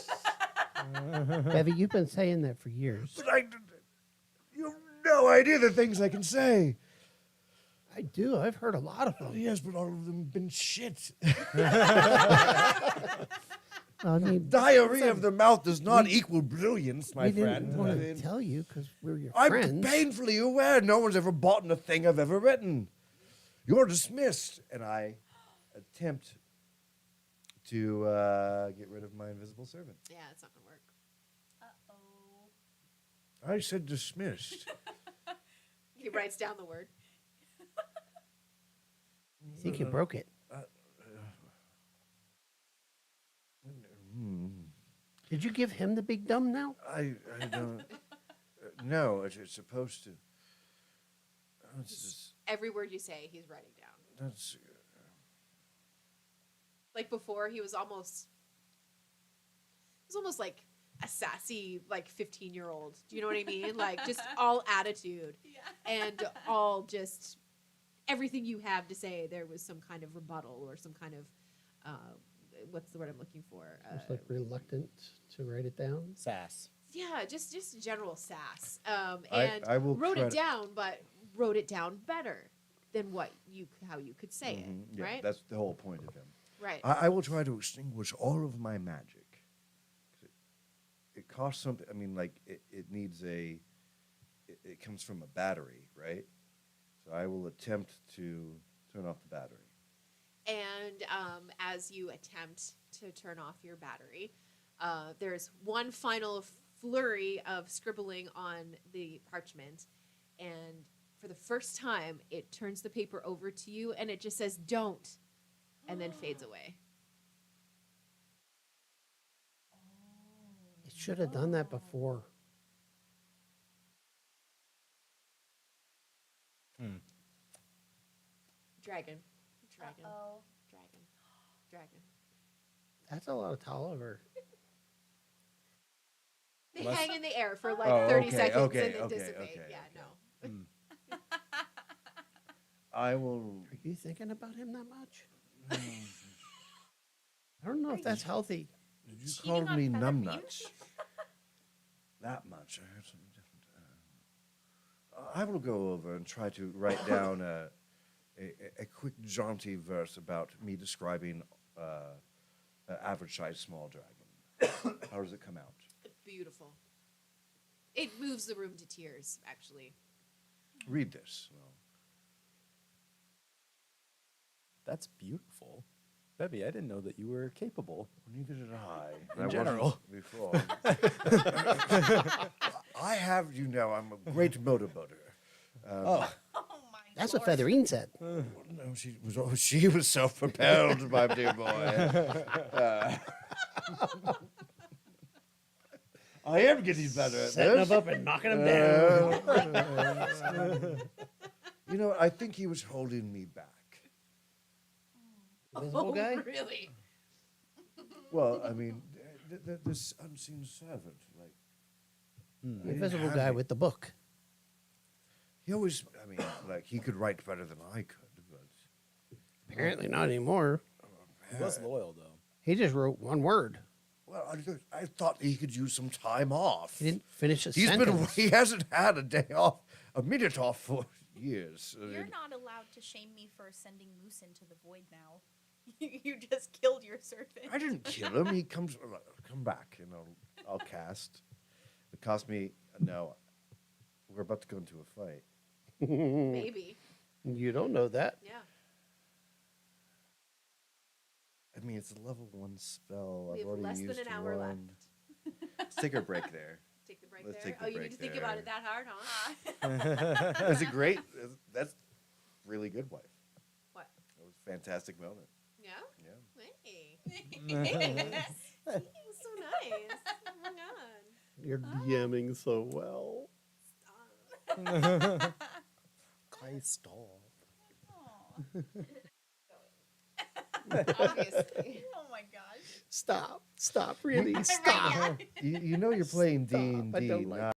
Bevy, you've been saying that for years. But you have no idea the things I can say. I do. I've heard a lot of them. Yes, but all of them have been shit. I mean, Diarrhea of the mouth does not equal brilliance, my we didn't friend. want I to mean, tell you because we're your I'm friends. painfully aware no one's ever bought a thing I've ever written. You're dismissed. And I attempt to get rid of my invisible servant. Yeah, it's not going to work. Uh-oh. I said dismissed. He writes down the word. I think you broke it. Did you give him the big dumb now? I don't. No, it's supposed to. It's just, Every word you say, he's writing down. that's. Like before, he was almost like a sassy, like 15-year-old. Do you know what I mean? Like just all attitude and all just everything you have to say. There was some kind of rebuttal or some kind of what's the word I'm looking for? Just like reluctant to write it down. Sass. Yeah, just general sass. I And will wrote try it to- down, but wrote it down better than how you could say Mhm, it, yeah, right? That's the whole point of him. Right. I will try to extinguish all of my magic. It costs something. I mean, like it needs a. It comes from a battery, right? So I will attempt to turn off the battery. And as you attempt to turn off your battery, there's one final flurry of scribbling on the parchment. And for the first time, it turns the paper over to you and it just says, "Don't," and then fades away. It should have done that before. Dragon. Uh-oh. Dragon. That's a lot of Tolliver. Unless- hang in the air for like Oh, 30 okay, seconds okay, and then okay, dissipate. okay, Yeah, okay. no. I will. Are you thinking about him that much? I don't know if that's healthy. Did you Cheating call on me Featherbeam? numbnuts? That much. I heard something different. I will go over and try to write down a quick jaunty verse about me describing an average-sized small dragon. How does it come out? Beautiful. It moves the room to tears, actually. Read this. That's beautiful. Bevy, I didn't know that you were capable. Neither did I. In I general. wasn't before. I have, I'm a great motorboater. Oh, Oh my That's what Lord. Featherine said. No, she was self-propelled, my dear boy. I am getting better at Setting this. him up and knocking him down. I think he was holding me back. Invisible guy? Really? Well, I mean, this unseen servant, like I The didn't invisible have guy any- with the book. He always, like he could write better than I could, but Apparently not anymore. he was loyal, though. He just wrote one word. well, I thought he could use some time off. He didn't finish his He sentence. hasn't had a day off, a minute off for years. I You're mean, not allowed to shame me for sending Moose into the void now. You just killed your servant. I didn't kill him. He come back, and I'll cast. It cost me no. We're about to go into a fight. Maybe. You don't know that. Yeah. I mean, it's a level 1 spell. We I've have already less used than an hour one. left. Let's take our break there. Take the break Let's there. take the Oh, you break need to think about it there. that hard, huh? That's a great. That's really good, wife. What? That was a fantastic moment. Yeah? Yeah. Hey. So nice. Oh my god. You're DMing so well. Kai stall. Obviously. Oh my gosh. Stop. Stop. Really. Right, Stop. yeah. You know you're playing Stop. I D&D, don't like not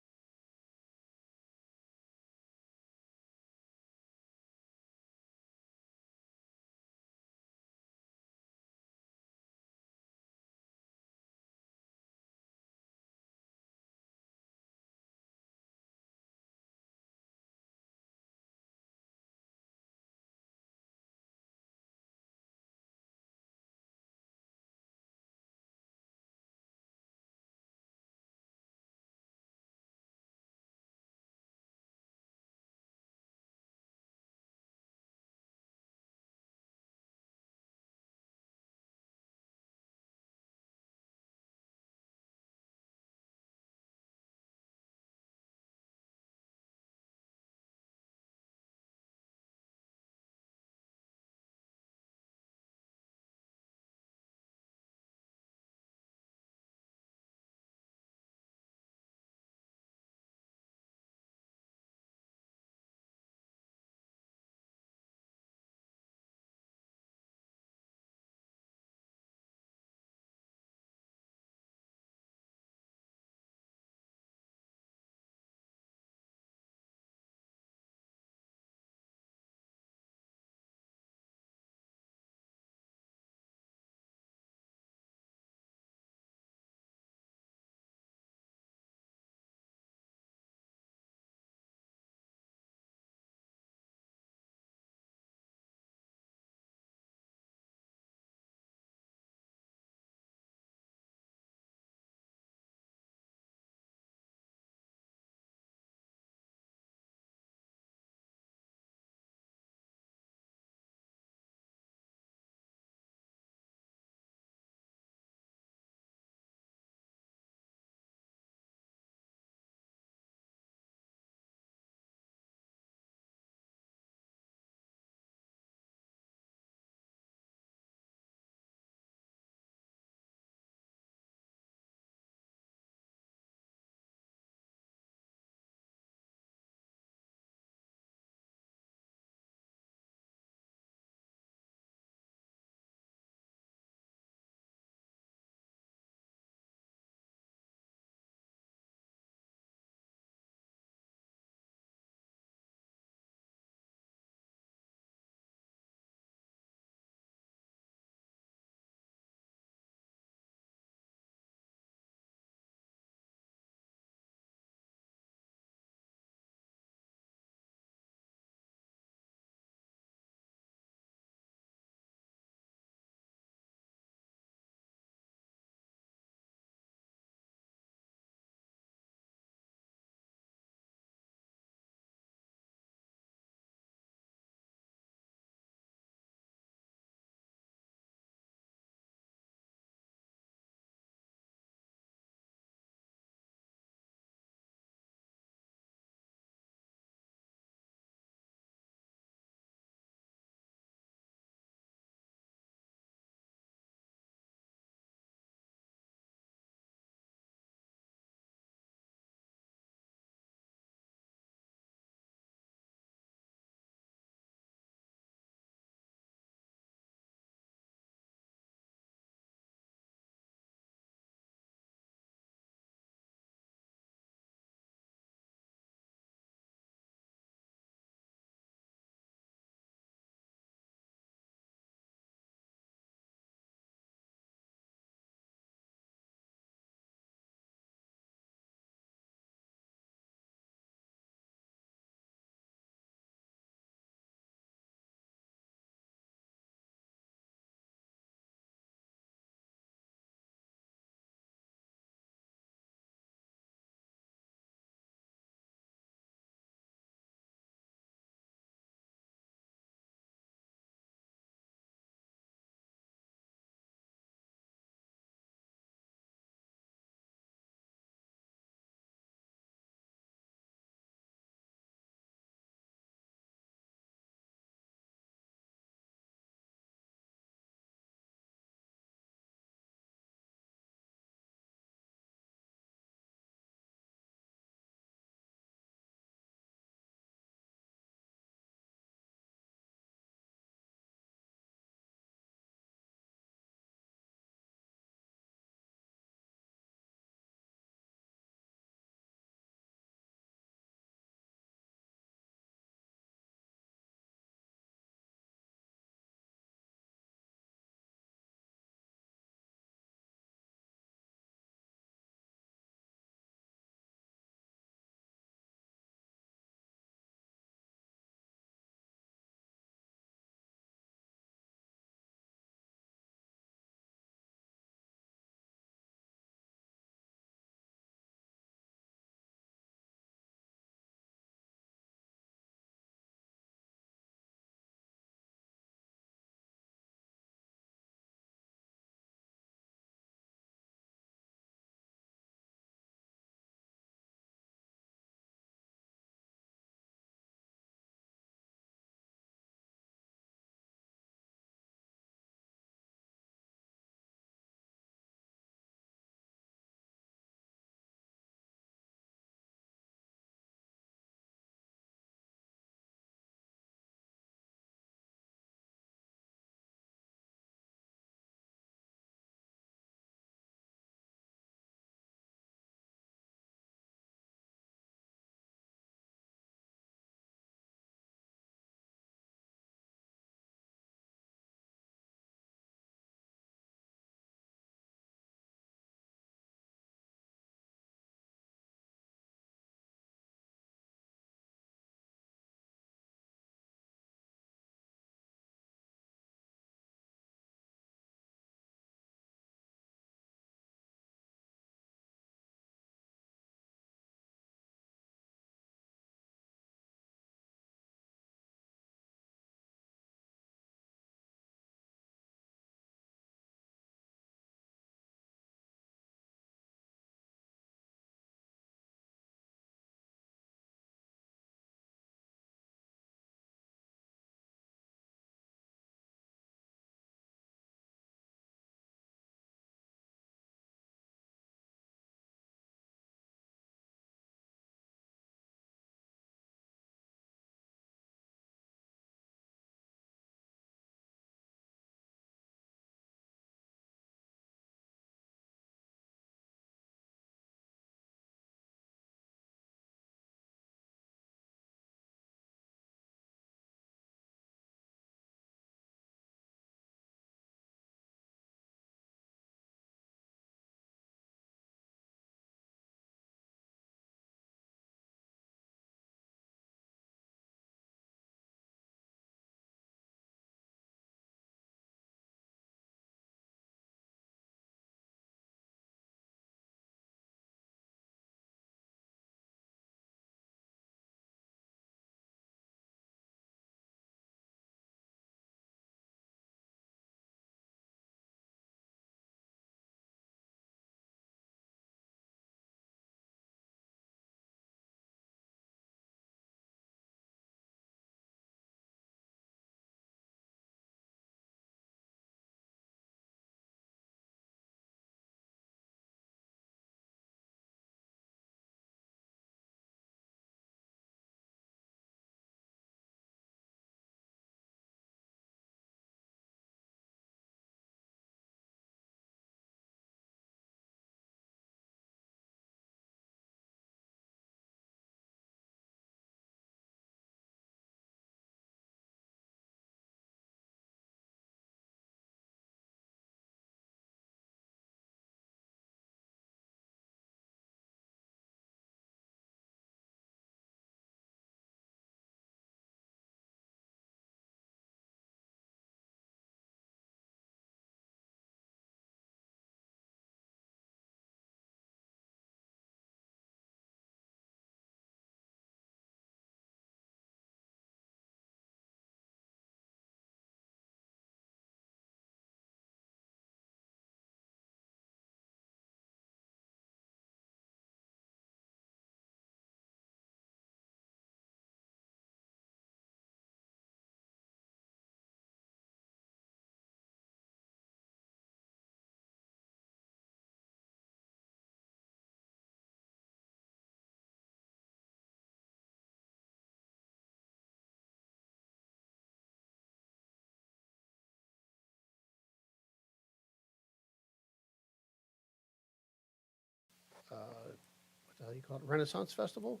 you call it, Renaissance Festival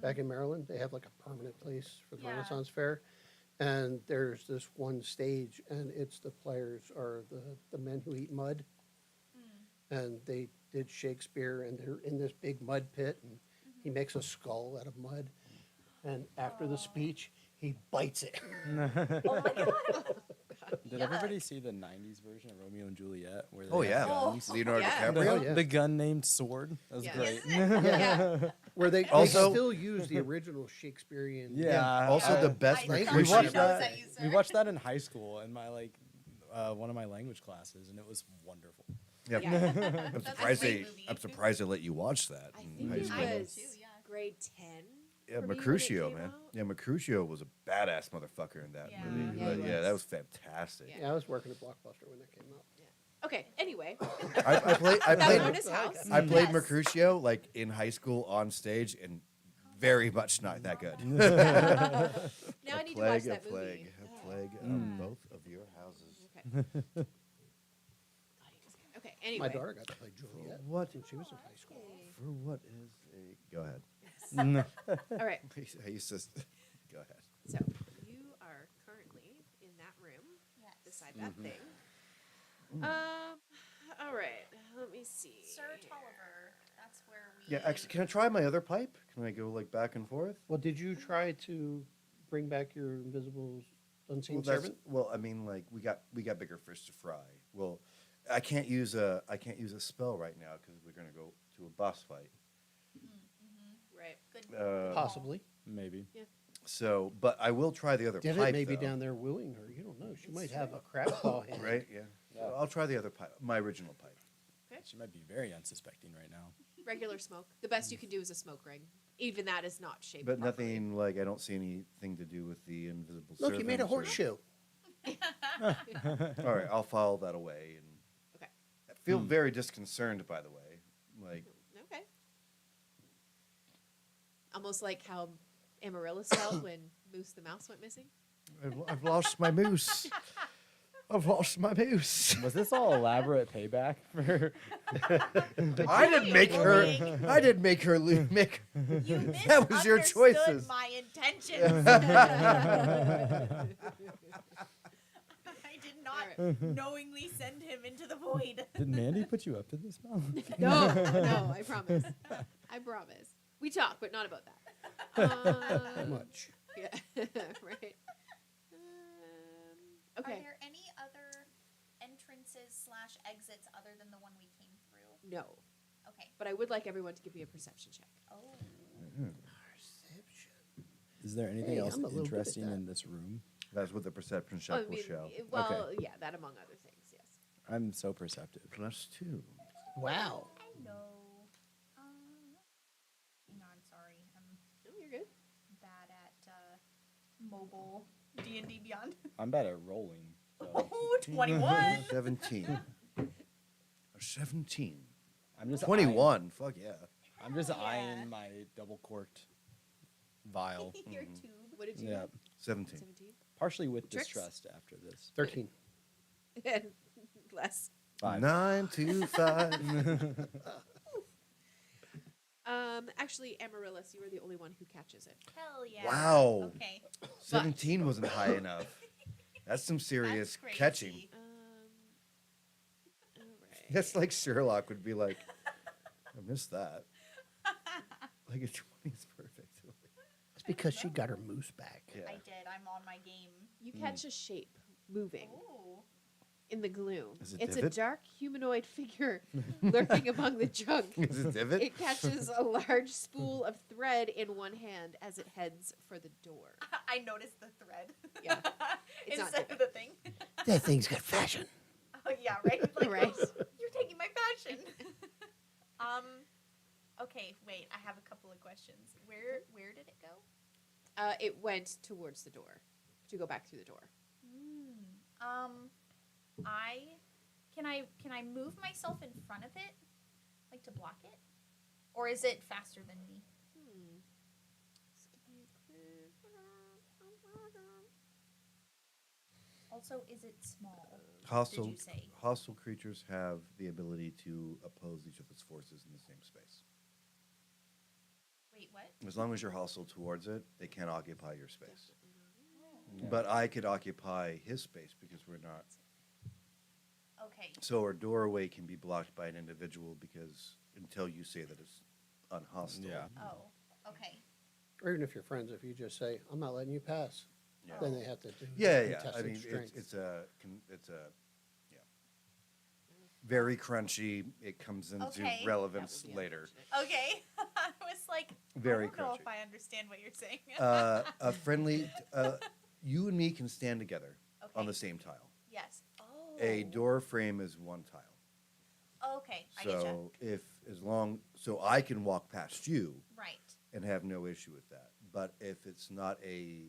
back in Maryland. They have like a permanent place for the Yeah. Renaissance Fair. And there's this one stage, and it's the players are the men who eat mud. And they did Shakespeare, and they're in this big mud pit, and he makes a skull out of mud. And after the speech, he bites it. Oh my god. Did everybody see the '90s version of Romeo and Juliet? Where they Oh had yeah, guns? Leonardo Yeah. The, DiCaprio. yeah. the gun named Sword. That was Yeah. great. Yeah. Where they Also- still use the original Shakespearean. Yeah. Also, I- the best I- we Mercutio. watched knows that. that you, We sir. watched that in high school in my one of my language classes, and it was wonderful. Yep. Yeah. I'm That's a surprised great they. movie. I'm surprised they let you watch that. I in think high it school. I was did too, yeah. grade 10. Yeah, for me when it Mercutio, came man. out. Yeah, Mercutio was a badass motherfucker in that Yeah. movie. Yeah, But he yeah, was. that was fantastic. Yeah. Yeah, I was working at Blockbuster when that came out. Okay, anyway. I played. I That played. one is house. I played Yes. Mercutio like in high school on stage, and very much not that good. Now I need to watch that movie. A plague of both of your houses. Okay. Okay, anyway. My daughter got to play Juliet. What? When she was in high school. For what is a? Go ahead. All right. I used to. Go ahead. So you are currently in that room Yes. beside that thing. All right. Let me see. Sir Tolliver. That's where we. Yeah, actually, can I try my other pipe? Can I go like back and forth? Well, did you try to bring back your invisible unseen Well, that's- servant? well, I mean, like we got bigger fish to fry. Well, I can't use a spell right now because we're gonna go to a boss fight. Right. Good. Uh, Possibly. Maybe. So, but I will try the other Did pipe. it maybe though. down there wooing her? You don't know. She might have a crab claw hand. Right? Yeah. So I'll try the other pipe, my original pipe. She might be very unsuspecting right now. Regular smoke. The best you can do is a smoke ring. Even that is not shaped. But properly. nothing like I don't see anything to do with the invisible. Look, you made a servants or- horseshoe. All right, I'll file that away. And Okay. I feel very disconcerted, by the way. Like, Okay. Almost like how Amaryllis felt when Moose the mouse went missing. I've lost my moose. I've lost my moose. Was this all elaborate payback for? I didn't make her. I didn't make her make. You That was your misunderstood choices. my intentions. I did not knowingly send him into the void. Did Mandy put you up to this, Mel? No, no, I promise. I promise. We talk, but not about that. How much? Yeah, right. Are Okay. there any other entrances / exits other than the one we came through? No, Okay. but I would like everyone to give me a perception check. Oh. Perception. Is there anything Hey, else I'm a little good at interesting that. in this room? That's what the perception Oh, check I will mean, show. well, Okay. yeah, that among other things, yes. I'm so perceptive. +2. Wow. Hello. Hang on, sorry. I'm No, you're good. bad at mobile D&D Beyond. I'm bad at rolling. So Oh, 21. 17. 17. I'm just 21. Fuck yeah. I'm just Hell yeah. eyeing my double corked vial. Your tube. What did you Yeah, have? 17. 17? partially with Tricks? distrust after this. 13. And less. 5. 9 to 5. Actually, Amaryllis, you were the only one who catches it. Hell yeah. Wow. Okay. 17 wasn't high enough. That's some serious That's catching. crazy. All right. That's like Sherlock would be like, I missed that. Like a 20 is perfect. It's because she got her moose back. Yeah. I did. I'm on my game. You catch a shape moving Ooh. in the gloom. Is it It's Divot? a dark humanoid figure lurking among the junk. Is it divot? It catches a large spool of thread in one hand as it heads for the door. I noticed the thread. Yeah. It's not Instead of Divot. the thing. That thing's got fashion. Oh yeah, right. Like, Right. You're taking my fashion. Okay, wait. I have a couple of questions. Where did it go? It went towards the door to go back through the door. Can I move myself in front of it, like to block it, or is it faster than me? Also, is it small? Hostile, Did you say? hostile creatures have the ability to oppose each other's forces in the same space. Wait, what? As long as you're hostile towards it, they can't occupy your space. Yeah. But I could occupy his space because we're not. Okay. So our doorway can be blocked by an individual because until you say that it's unhostile. Yeah. Oh, okay. Or even if you're friends, if you just say, "I'm not letting you pass," Yeah. then they have to do. Yeah. I contested mean, strength. it's a yeah. Very crunchy. It comes into Okay. relevance That would be later. unfortunate. Okay. I was like, Very I don't know crunchy. if I understand what you're saying. A friendly. You and me can stand together on Okay. the same tile. Yes. Oh. A door frame is one tile. Okay, I get you. So I can walk past you Right. and have no issue with that. But if it's not a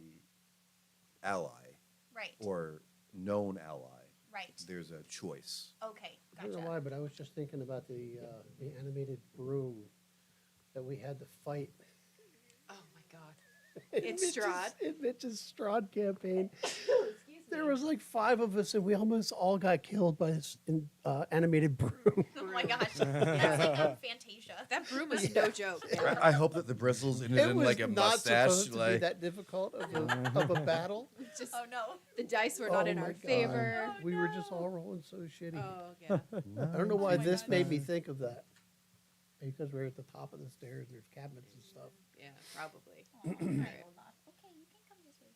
ally Right. or known ally, Right. there's a choice. Okay. I don't know Gotcha. why, but I was just thinking about the animated broom that we had to fight. Oh my god. in It's Mitch's- Strahd. In Mitch's Strahd campaign. Excuse There me. was like 5 of us, and we almost all got killed by this animated broom. Oh my gosh. It's like Fantasia. That broom was no joke. man. I hope that the bristles ended It in was like a not mustache. supposed to be that difficult of a battle. Just Oh no. the dice were not Oh in my our God. favor. Oh, We were just no. all rolling so shitty. Oh yeah. I don't know why Oh my this God. made me think of that. Because we're at the top of the stairs, there's cabinets and stuff. Yeah, probably. Oh, I will not. Okay, you can come this way.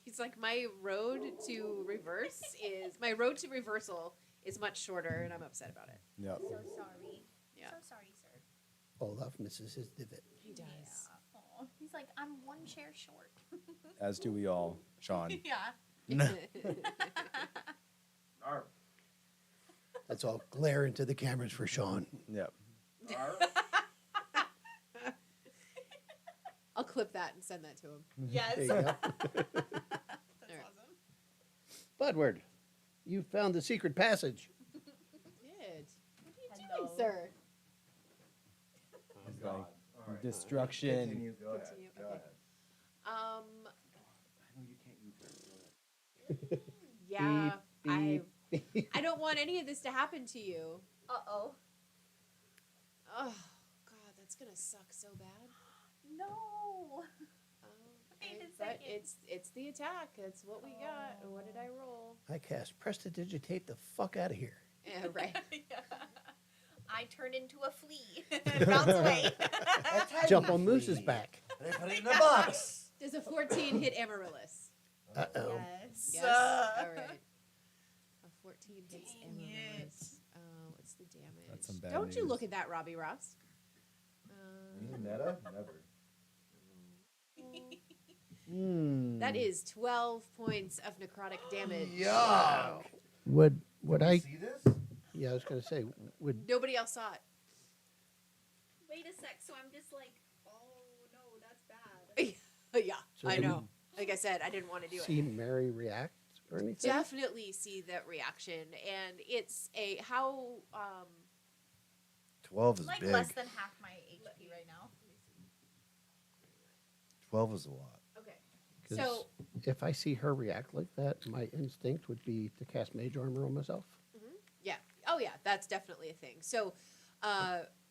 He's like, my road to reversal is much shorter, and I'm upset about it. Yep. So sorry. Yeah. So sorry, sir. Olaf misses his divot. He does. Yeah. Aw. He's like, I'm one chair short. As do we all, Sean. Yeah. That's all glare into the cameras for Sean. Yep. I'll clip that and send that to him. Yes. There you go. That's Alright. awesome. Budward, you found the secret passage. Did. What are you Hello. doing, sir? He's like, destruction. Continue. Go ahead. Continue, Go okay. ahead. Um. I know you can't use that. Yeah. Beep, beep. I don't want any of this to happen to you. Uh-oh. Oh God, that's gonna suck so bad. No. Oh, Wait a but second. it's the attack. That's what we got. Oh. What did I roll? I cast prestidigitate the fuck out of here. Yeah, right. Yeah. I turn into a flea and bounce away. Jump on Moose's back. They put it in a box. Does a 14 hit Amaryllis? Uh-oh. Yes. Yes. All right. A 14 hits Dang Amaryllis. What's the damage? That's some bad Don't you news. look at that, Robbie Ross. Meta? Never. That is 12 points of necrotic damage. Yeah. Would I? See this? Yeah, I was gonna say, would Nobody else saw it. Wait a sec. So I'm just like, oh no, that's bad. Yeah, So I do we- know. Like I said, I didn't want to do see it. Mary react or anything? Definitely see that reaction, and it's a how 12 is Like big. less than half my HP right now. 12 is a lot. okay. 'Cause So if I see her react like that, my instinct would be to cast Mage Armor on myself. yeah, oh yeah, that's definitely a thing. So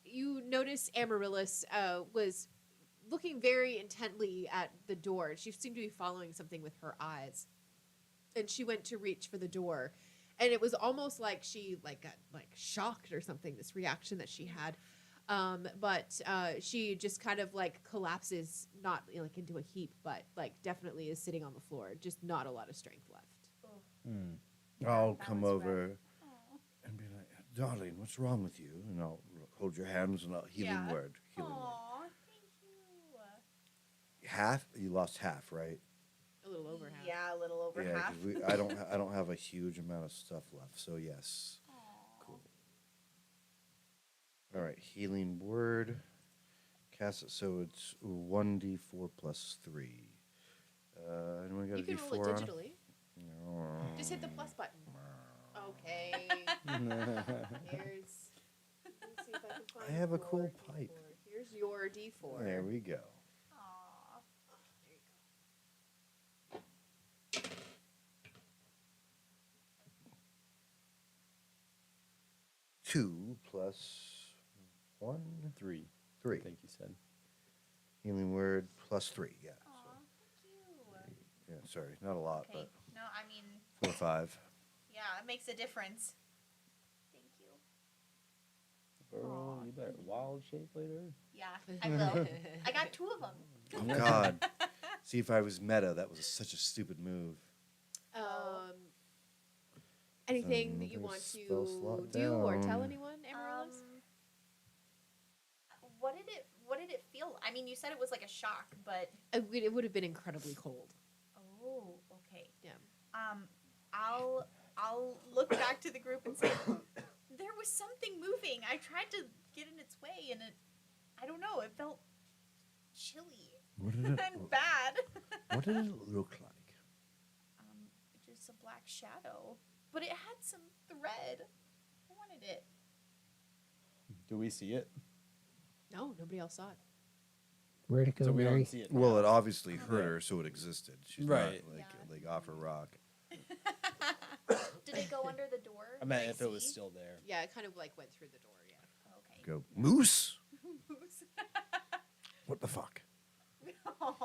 you notice Amaryllis was looking very intently at the door. She seemed to be following something with her eyes, and she went to reach for the door, and it was almost like she got shocked or something. This reaction that she had, but she just kind of collapses, not into a heap, but definitely is sitting on the floor. Just not a lot of strength left. I'll That come was over Aw. and be like, darling, what's wrong with you? And I'll hold your hands and I'll healing Yeah. word. Healing word. Aw, thank you. Half? You lost half, right? A little over half. Yeah, a little over Yeah, half. because I don't have a huge amount of stuff left. So yes. Aw. Cool. All right, healing word. Cast it so it's 1d4 plus 3. Anyone got You a can d4 roll it on it? digitally. No. Just hit the plus button. Okay. Here's. Let's see if I can find I have a your cool D4. pipe. Here's your D4. There we go. Aw. There you go. 2 plus 1. 3. 3. I think you said. Healing word +3. Yeah. Aw, thank you. Yeah. Sorry, not a lot, Okay. No, I mean, but 4 or 5. yeah, it makes a difference. Thank you. Burrow, Aw, you better wild shape later. Yeah, I will. I got 2 of them. Oh God. See, if I was meta, that was such a stupid move. Anything that you Another want spell to slot do or tell down. anyone, Amaryllis? What did it feel? I mean, you said it was like a shock, but It would have been incredibly cold. oh, okay. Yeah. I'll look back to the group and say there was something moving. I tried to get in its way, and I don't know. It felt chilly What did it? and bad. What did it look like? Just a black shadow, but it had some thread. I wanted it. Do we see it? No, nobody else saw it. Where'd it go, So we Mary? don't see it. Well, now. it obviously hurt her, so it existed. She's Right. not like Yeah. like off her rock. Did it go under the door? I meant Did if it was see? still there. Yeah, it kind of like went through the door. Yeah. Okay. Go moose. Moose. What the fuck?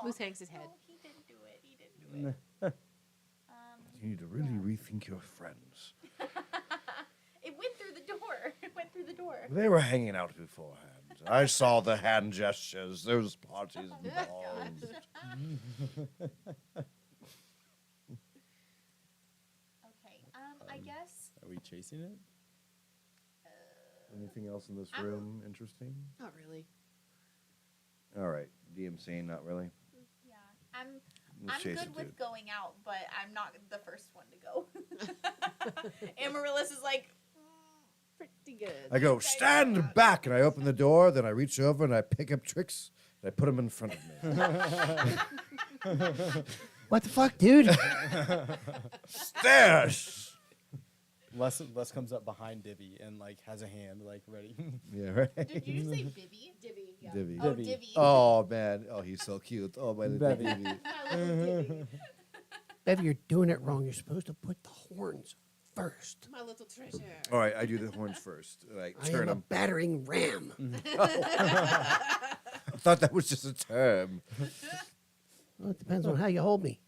Moose hangs his head. No, he didn't do it. He didn't do it. You need to really rethink your friends. It went through the door. It went through the door. They were hanging out beforehand. I saw the hand gestures. There was parties Oh involved. Okay. I guess. Are we chasing it? Anything else in this I'm- room interesting? Not really. All right. DM saying not really. Yeah. I'm Let's chase good it, with dude. going out, but I'm not the first one to go. Amaryllis is like, Pretty good. I go, stand back, and I open the door, then I reach over and I pick up Tricks, and I put them in front of me. What the fuck, dude? Stairs! Les comes up behind Divvy and like has a hand like ready. Yeah, right? did you say Bibby? Divvy. Yeah. Divvy. Oh, Divvy. Divvy. Oh, man. Oh, he's so cute. Oh, my little Divvy. baby. My little Divvy. Bev, you're doing it wrong. You're supposed to put the horns first. My little treasure. All right, I do the horns first. Like, I turn am a them. battering ram. I thought that was just a term. Well, it depends on how you hold me.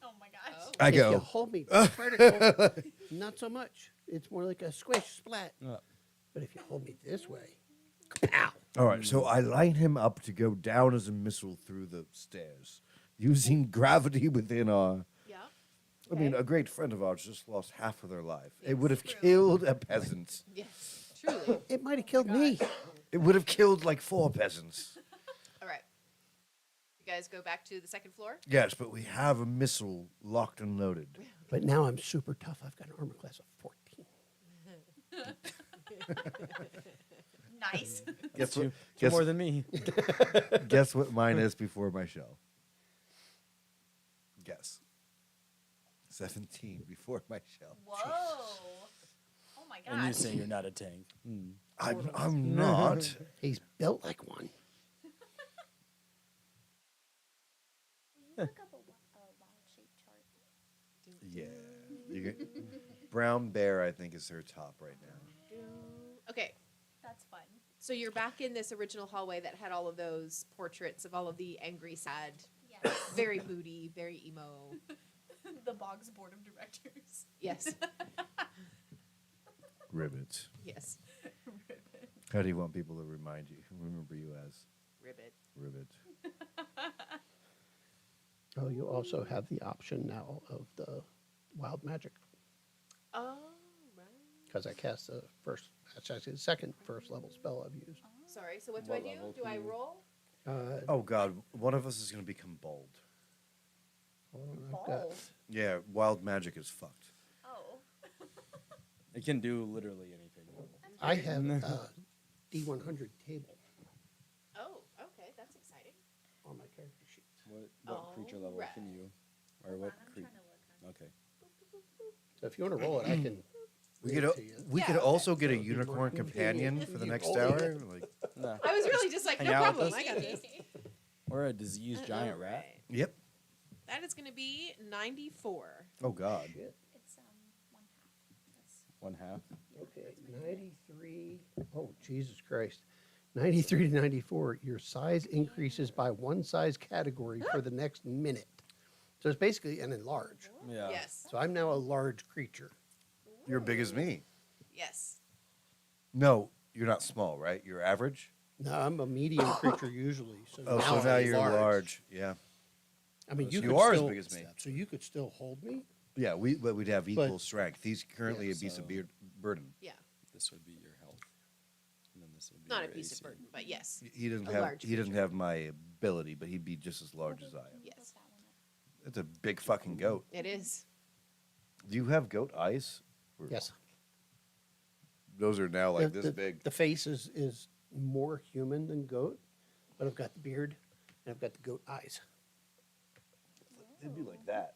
Oh my gosh. I If you go, hold me vertical, not so much. It's more like a squish splat. Uh, But if you hold me this way, pow. all right, so I line him up to go down as a missile through the stairs, using gravity within our. Yeah. I mean, Okay. a great friend of ours just lost half of their life. It Yes. would have True. killed a peasant. Yes. Truly. It might have killed me. It would have killed like 4 peasants. All right. You guys go back to the second floor. Yes, but we have a missile locked and loaded. But now I'm super tough. I've got an armor class of 14. Nice. Guess two, what? two Guess, more than me. guess what mine is before my shell? Guess. 17 before my shell. Whoa. Oh my And you gosh. say you're not a tank. Hmm. I'm not. He's built like one. Will you look up a wild shape chart? Yeah. You get, brown bear, I think, is her top right now. Okay. That's fun. So you're back in this original hallway that had all of those portraits of all of the angry, sad, Yes. very moody, very emo. The Boggs Board of Directors. Yes. Ribbit. Yes. How do you want people to remember you as? Ribbit. Ribbit. Oh, you also have the option now of the wild magic. Oh, right. Because I cast the first, that's actually the second first level spell I've used. Sorry. So what do What I do? level Do can I you- roll? Oh, God. One of us is going to become bald. Hold on, I've got- Bald. Yeah, wild magic is fucked. Oh. It can do literally anything. I have a D100 table Oh, okay. That's exciting. on my character sheet. What creature level Alright. can you? Or Hold what on, I'm creature? trying to look. Okay. So if you want to roll it, I can. We read could, it to you. we Yeah, could okay. also get a That would be more unicorn companion convenient for the than next you hour. rolling Like, No. I was really just like, Hang no out with problem. us? I got this. Or a diseased giant rat. Alright. yep. That is going to be 94. Oh, God. Shit. It's one half. That's One half. Okay, 93. Oh, Jesus Christ. 93 to 94, your size increases by one size category for the next minute. So it's basically an enlarge. Yeah. Yes. So I'm now a large creature. You're big as me. Yes. No, you're not small, right? You're average. No, I'm a medium creature usually. So Oh, now so now I'm you're large. Yeah. I mean, you You could are as still, big as me. So you could still hold me. Yeah, but we'd have equal But- strength. He's currently a beast of so- burden. Yeah. This would be your health, and then this would be Not a your piece AC. of burden, but yes. He doesn't A have large he doesn't creature. have my ability, but he'd be just as large as I am. Yes. It's a big fucking goat. It is. Do you have goat eyes? Or- Yes. Those are now like The- this big. The face is more human than goat, but I've got the beard and I've got the goat eyes. It'd be like that.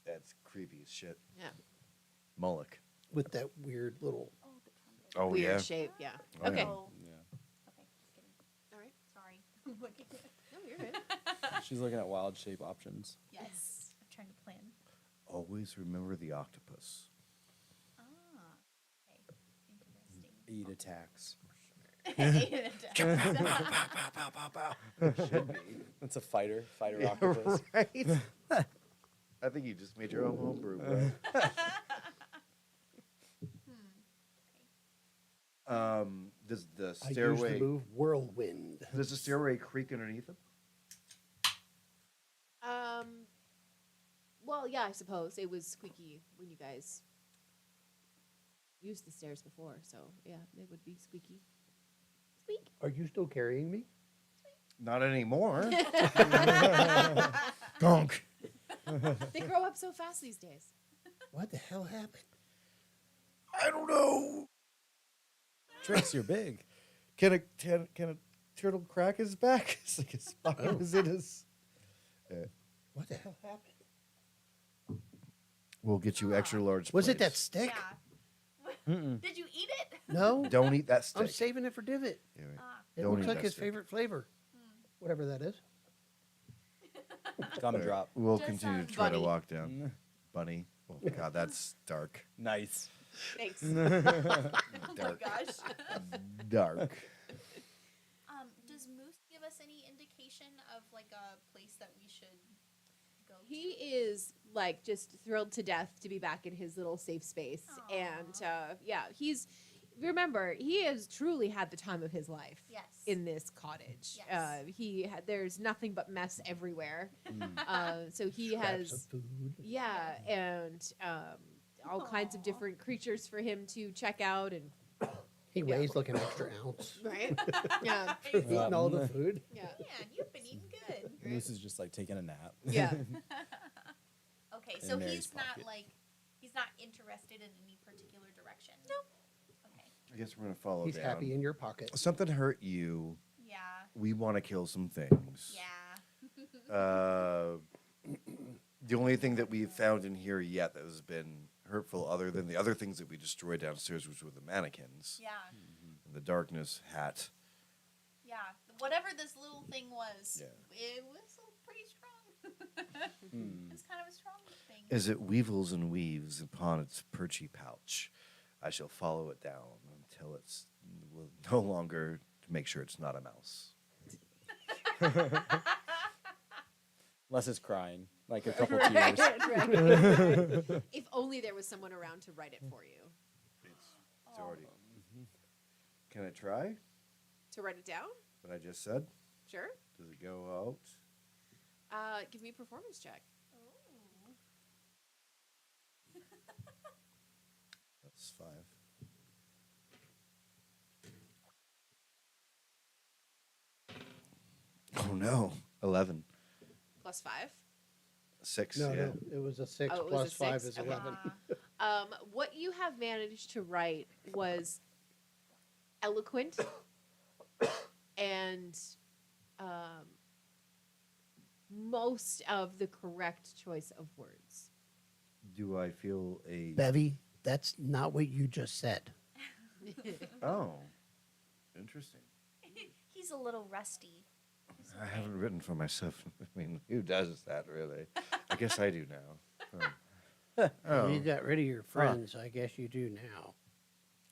That's creepy as shit. Yeah. Moloch. With that weird little. Oh, the trumpet. Oh Weird yeah. shape. Yeah. Oh, Okay. yeah. Oh, Yeah. okay. Just kidding. All right. Sorry. I'm looking at it. No, you're good. She's looking at wild shape options. Yes. I'm trying to plan. Always remember the octopus. Ah. Okay. Interesting. Eat attacks. Should be. That's a fighter octopus. Right? I think you just made your own homebrew, bro. Does the I use the stairway move whirlwind. does the stairway creak underneath him? Well, yeah, I suppose it was squeaky when you guys used the stairs before, so yeah, they would be squeaky. Squeak. Are you still carrying me? Not anymore. Donk. They grow up so fast these days. What the hell happened? I don't know. Tricks, you're big. Can a turtle crack his back? It's like his spine is in his. What the hell happened? We'll get you extra large. Was it that plates. stick? Yeah. Mm-mm. Did you eat it? No. Don't eat that stick. I'm saving it for Divot. Yeah, right. Ah. It Don't looks eat like that his stick. favorite flavor. Whatever that is. Gumdrop. We'll Just continue to sounds try to bunny. walk down. Bunny. Oh God, that's dark. Nice. Thanks. Oh my Dark. gosh. Dark. Does Moose give us any indication of like a place that we should go He to? is like just thrilled to death to be back in his little safe space, and yeah, remember he has truly had the time of his life. Yes. In this cottage, Yes. there's nothing but mess everywhere. So he Scraps has of food. yeah, and all kinds of Aw. different creatures for him to check out, and He Yeah. weighs like an extra ounce. right, yeah, For eating all the Um, food. yeah, Man, you've been eating good. Moose is just like taking a nap. yeah. Okay, In so Mary's he's not pocket. like he's not interested in any particular direction. No. Okay. I guess we're gonna follow He's down. happy in your pocket. Something hurt you. Yeah. We want to kill some things. Yeah. The only thing that we've found in here yet that has been hurtful, other than the other things that we destroyed downstairs, which were the mannequins Yeah. and the darkness hat. Yeah. Whatever this little thing was, Yeah. it was pretty strong. Hmm. It's kind of a strong thing. As it weevils and weaves upon its perchy pouch, I shall follow it down until it's will no longer to make sure it's not a mouse. Unless it's crying, like a couple tears. Right. If only there was someone around to write it for you. It's already. Can I try To write it down? what I just said? Sure. Does it go out? Give me a performance check. That's 5. Oh no. 11. Plus 5. 6. No, yeah. no, it was a 6 Oh, it was plus a 5 6? is Okay. 11. What you have managed to write was eloquent and most of the correct choice of words. Do I feel a. Bevy, that's not what you just said. Oh. Interesting. He's a little rusty. It's I okay. haven't written for myself. I mean, who does that, really? I guess I do now. Oh. You got rid of your friends. I guess you do now.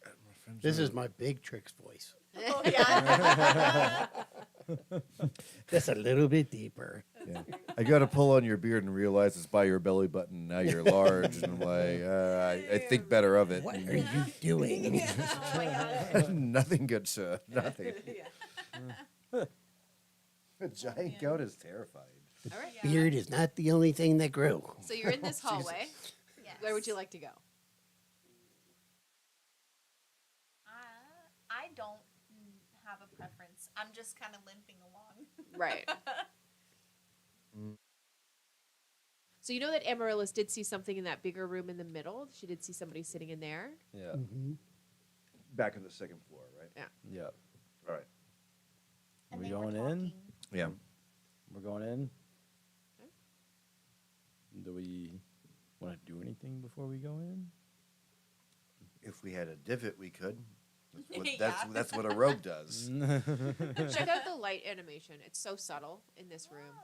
My friends This are- is my big tricks voice. Oh yeah. Just a little bit deeper. Yeah. I got to pull on your beard and realize it's by your belly button. Now you're large, and I'm like, I think better of it. What are you doing? Oh my god. Nothing good, sir. Nothing. A giant goat is terrifying. All right. Yeah. Beard is not the only thing that grew. So you're in this hallway. Yes. Where would you like to go? I don't have a preference. I'm just kind of limping along. Right. So you know that Amaryllis did see something in that bigger room in the middle. She did see somebody sitting in there. Yeah. Mm-hmm. Back on the second floor, right? Yeah. All right. And We they were going in? talking. Yeah. We're going in. Do we want to do anything before we go in? If we had a divot, we could. Yeah. That's what a robe does. Check out the light animation. It's so subtle in this room. Oh.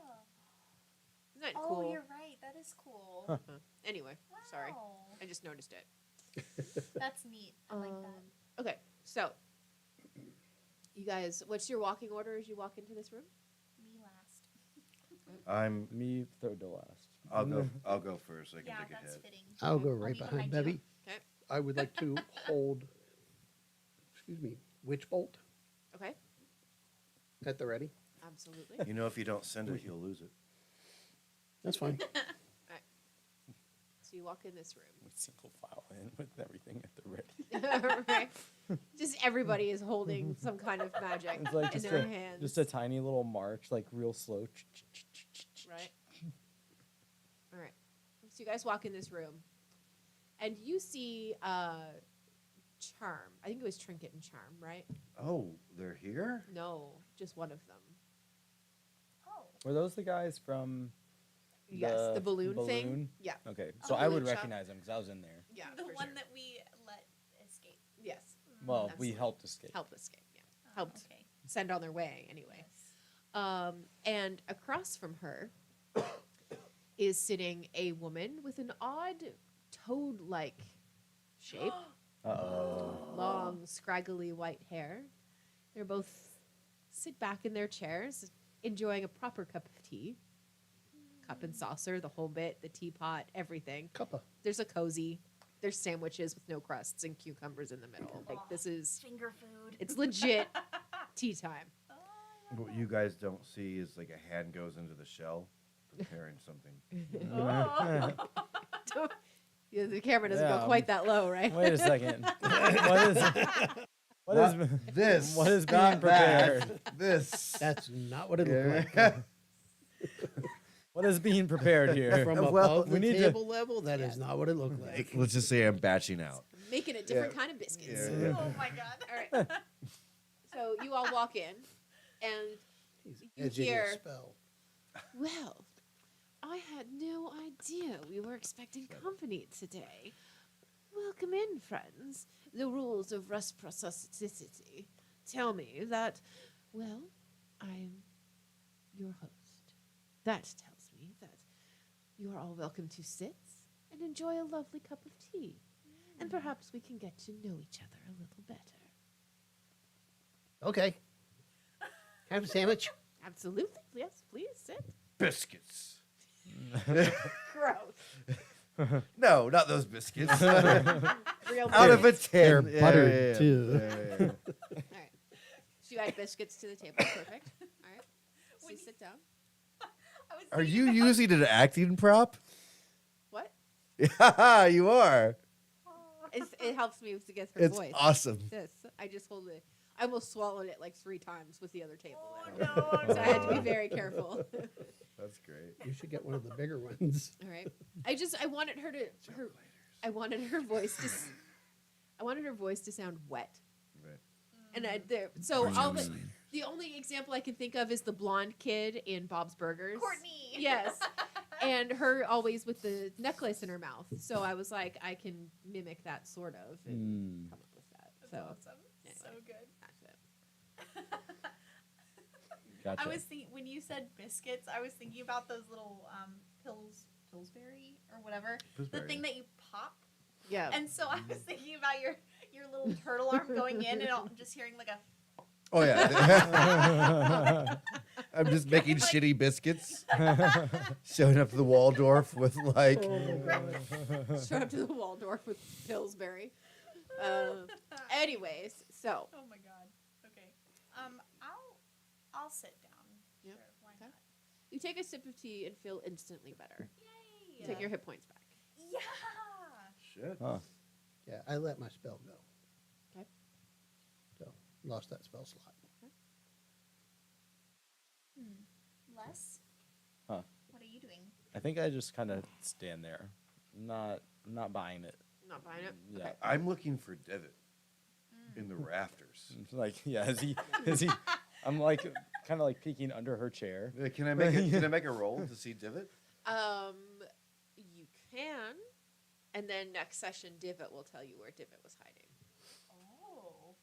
Isn't that Oh, cool? you're right. That is cool. Huh. Anyway, sorry. Wow. I just noticed it. That's neat. I like that. Okay, so you guys, what's your walking order as you walk into this room? Me last. I'm. Me third to last. I'll go first. I can Yeah, take that's ahead. fitting. I'll go I'll right be behind behind you. Bevy. Okay. I would like to hold, Witch Bolt Okay, at the ready. absolutely. You know, if you don't send it, you'll lose it. That's fine. So you walk in this room. We single file in with everything at the ready. Right. Just everybody is holding some kind of magic It's like in just their a, hands. just a tiny little march, like real slow. Right. All right. So you guys walk in this room, and you see Charm. I think it was Trinket and Charm, right? Oh, they're here? No, just one of them. Oh. Were those the guys from? Yes, the balloon thing. balloon? Yeah. Okay, Oh, so I would balloon shop. recognize them because I was in there. Yeah. The for one sure. that we let escape. Yes. Well, we Absolutely. helped escape. Helped escape. Yeah. Oh, Helped Okay. send on their way anyway. Yes. And across from her is sitting a woman with an odd toad-like shape, Uh-oh. long, scraggly white hair. They're both sit back in their chairs, enjoying a proper cup of tea. Cup and saucer, the whole bit, the teapot, everything. Cuppa. There's a cozy. There's sandwiches with no crusts and cucumbers in the middle. Like this is, Finger food. it's legit tea time. Oh, I love What you guys don't see is like a hand goes into the shell, preparing something. that. Oh. Yeah, the camera doesn't Yeah, go quite that low, right? Wait a second. What is This. what is being not that. prepared? This. That's not what it looked like. What is being prepared here? From Well, above we the need to- table level, that is not what it looked like. Let's just say I'm batching out. Making a different Yeah. kind of biscuits. Yeah, yeah. Oh my god. All right. So you all walk in, and He's You edging hear- a spell. well, I had no idea we were expecting company today. Welcome in, friends. The rules of reciprocity tell me that, well, I'm your host. That tells me that you are all welcome to sit and enjoy a lovely cup of tea. And perhaps we can get to know each other a little better. Okay. Have a sandwich. Absolutely. Yes, please sit. Biscuits. Gross. No, not those biscuits. Real Out of a biscuits. 10. They're Yeah, buttered, yeah, yeah. too. Yeah, yeah, yeah. All right. So you add biscuits to the table. Perfect. All right. So you sit down. I was Are thinking you about- using an acting prop? What? Yeah, you are. It helps me to get her It's voice. awesome. This. I just hold it. I almost swallowed it like 3 times with the other table. Oh there. no. So I had to be very careful. That's great. You should get one of the bigger ones. All right. I wanted her to I wanted her voice to I wanted her voice to sound wet. Right. And so all the only example I can think of is the blonde kid in Bob's Burgers. Courtney. Yes. And her always with the necklace in her mouth. So I was like, I can mimic that sort of and come up with that. That's So awesome. So anyway. good. That's it. Gotcha. I was thinking when you said biscuits, I was thinking about those little Pillsbury or whatever, the Pillsbury. thing that you pop. Yeah. And so I was thinking about your little turtle arm going in, and I'm just hearing like a Oh yeah. I'm just making shitty biscuits. Showing up to the Waldorf with like. Show up to the Waldorf with Pillsbury. Anyways, so Oh my god. Okay. I'll sit down. Yep. Sure. Why Okay. not? you take a sip of tea and feel instantly better. Yay. Take your hit points back. Yeah. Shit. Huh. Yeah, I let my spell go. Okay. So, lost that spell slot. Les. Huh. What are you doing? I think I just kind of stand there, not buying it. Not buying it. Yeah. Okay. I'm looking for Divot in the rafters. It's like, yeah, is he? I'm like, kind of like peeking under her chair. Can I make a roll to see Divot? You can, and then next session, Divot will tell you where Divot was hiding. Oh.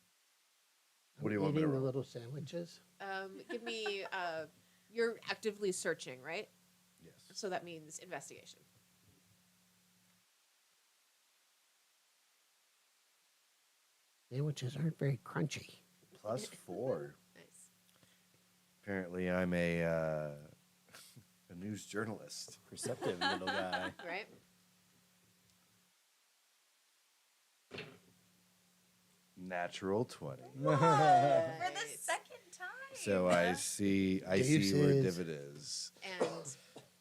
What do you want me to Eating the roll? little sandwiches. Give me. You're actively searching, right? Yes. So that means investigation. Sandwiches aren't very crunchy. +4. Nice. Apparently, I'm a news journalist. Perceptive little guy. Right. Natural 20. For the Nice. second time. So I see where Deuces. Divot is. And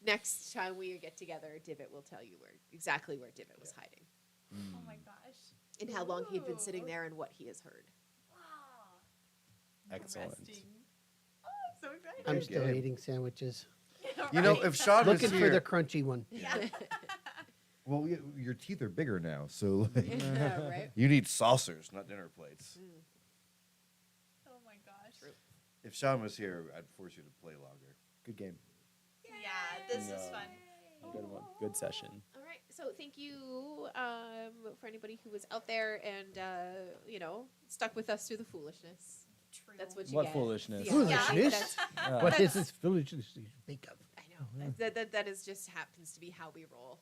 next time we get together, Divot will tell you exactly where Divot was hiding, Oh my gosh. and how long he'd been sitting Ooh. there, and what he has heard. Wow. Excellent. Interesting. Oh, I'm so excited. I'm Good still game. eating sandwiches. You know, Right. if Sean was Looking here, for the crunchy one. Yeah. well, your teeth are bigger now, so like, Yeah, right. you need saucers, not dinner plates. Oh my gosh. True. If Sean was here, I'd force you to play longer. Good game. Yeah, this is Yeah. fun. Good one. Good session. All right. So thank you for anybody who was out there and stuck with us through the foolishness. True. That's what you What get. foolishness? Yeah, Foolishness? that's- Yeah. What is this foolishness you speak of? I know. That is just happens to be how we roll.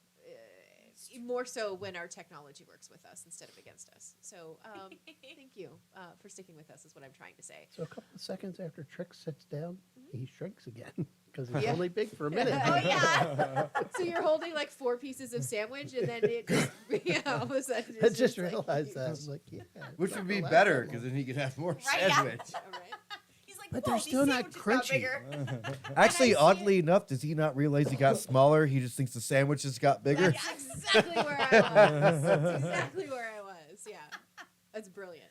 More so when our technology works with us instead of against us. So thank you for sticking with us is what I'm trying to say. So a couple of seconds after Trick sits down, he shrinks again because he's Yeah. only big for a minute. Oh yeah. So you're holding like 4 pieces of sandwich, and then it just all of a sudden. I it's just like realized that. I huge. was like, yeah. Which it's would not be gonna last better, that because long. then you could have more Right, yeah. sandwich. All right. He's like, But "Whoa, they're these still not sandwiches got crunchy." bigger." Actually, oddly enough, does he not realize he got smaller? He just thinks the sandwiches got bigger. That's exactly where I was. That's exactly where I was. Yeah. That's brilliant.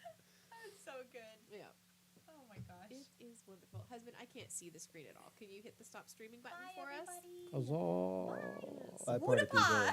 That's so good. Yeah. Oh my gosh. It is wonderful. Husband, I can't see the screen at all. Can you hit the stop streaming button Bye, for us? everybody. Huzzah. Bye, What party about- people.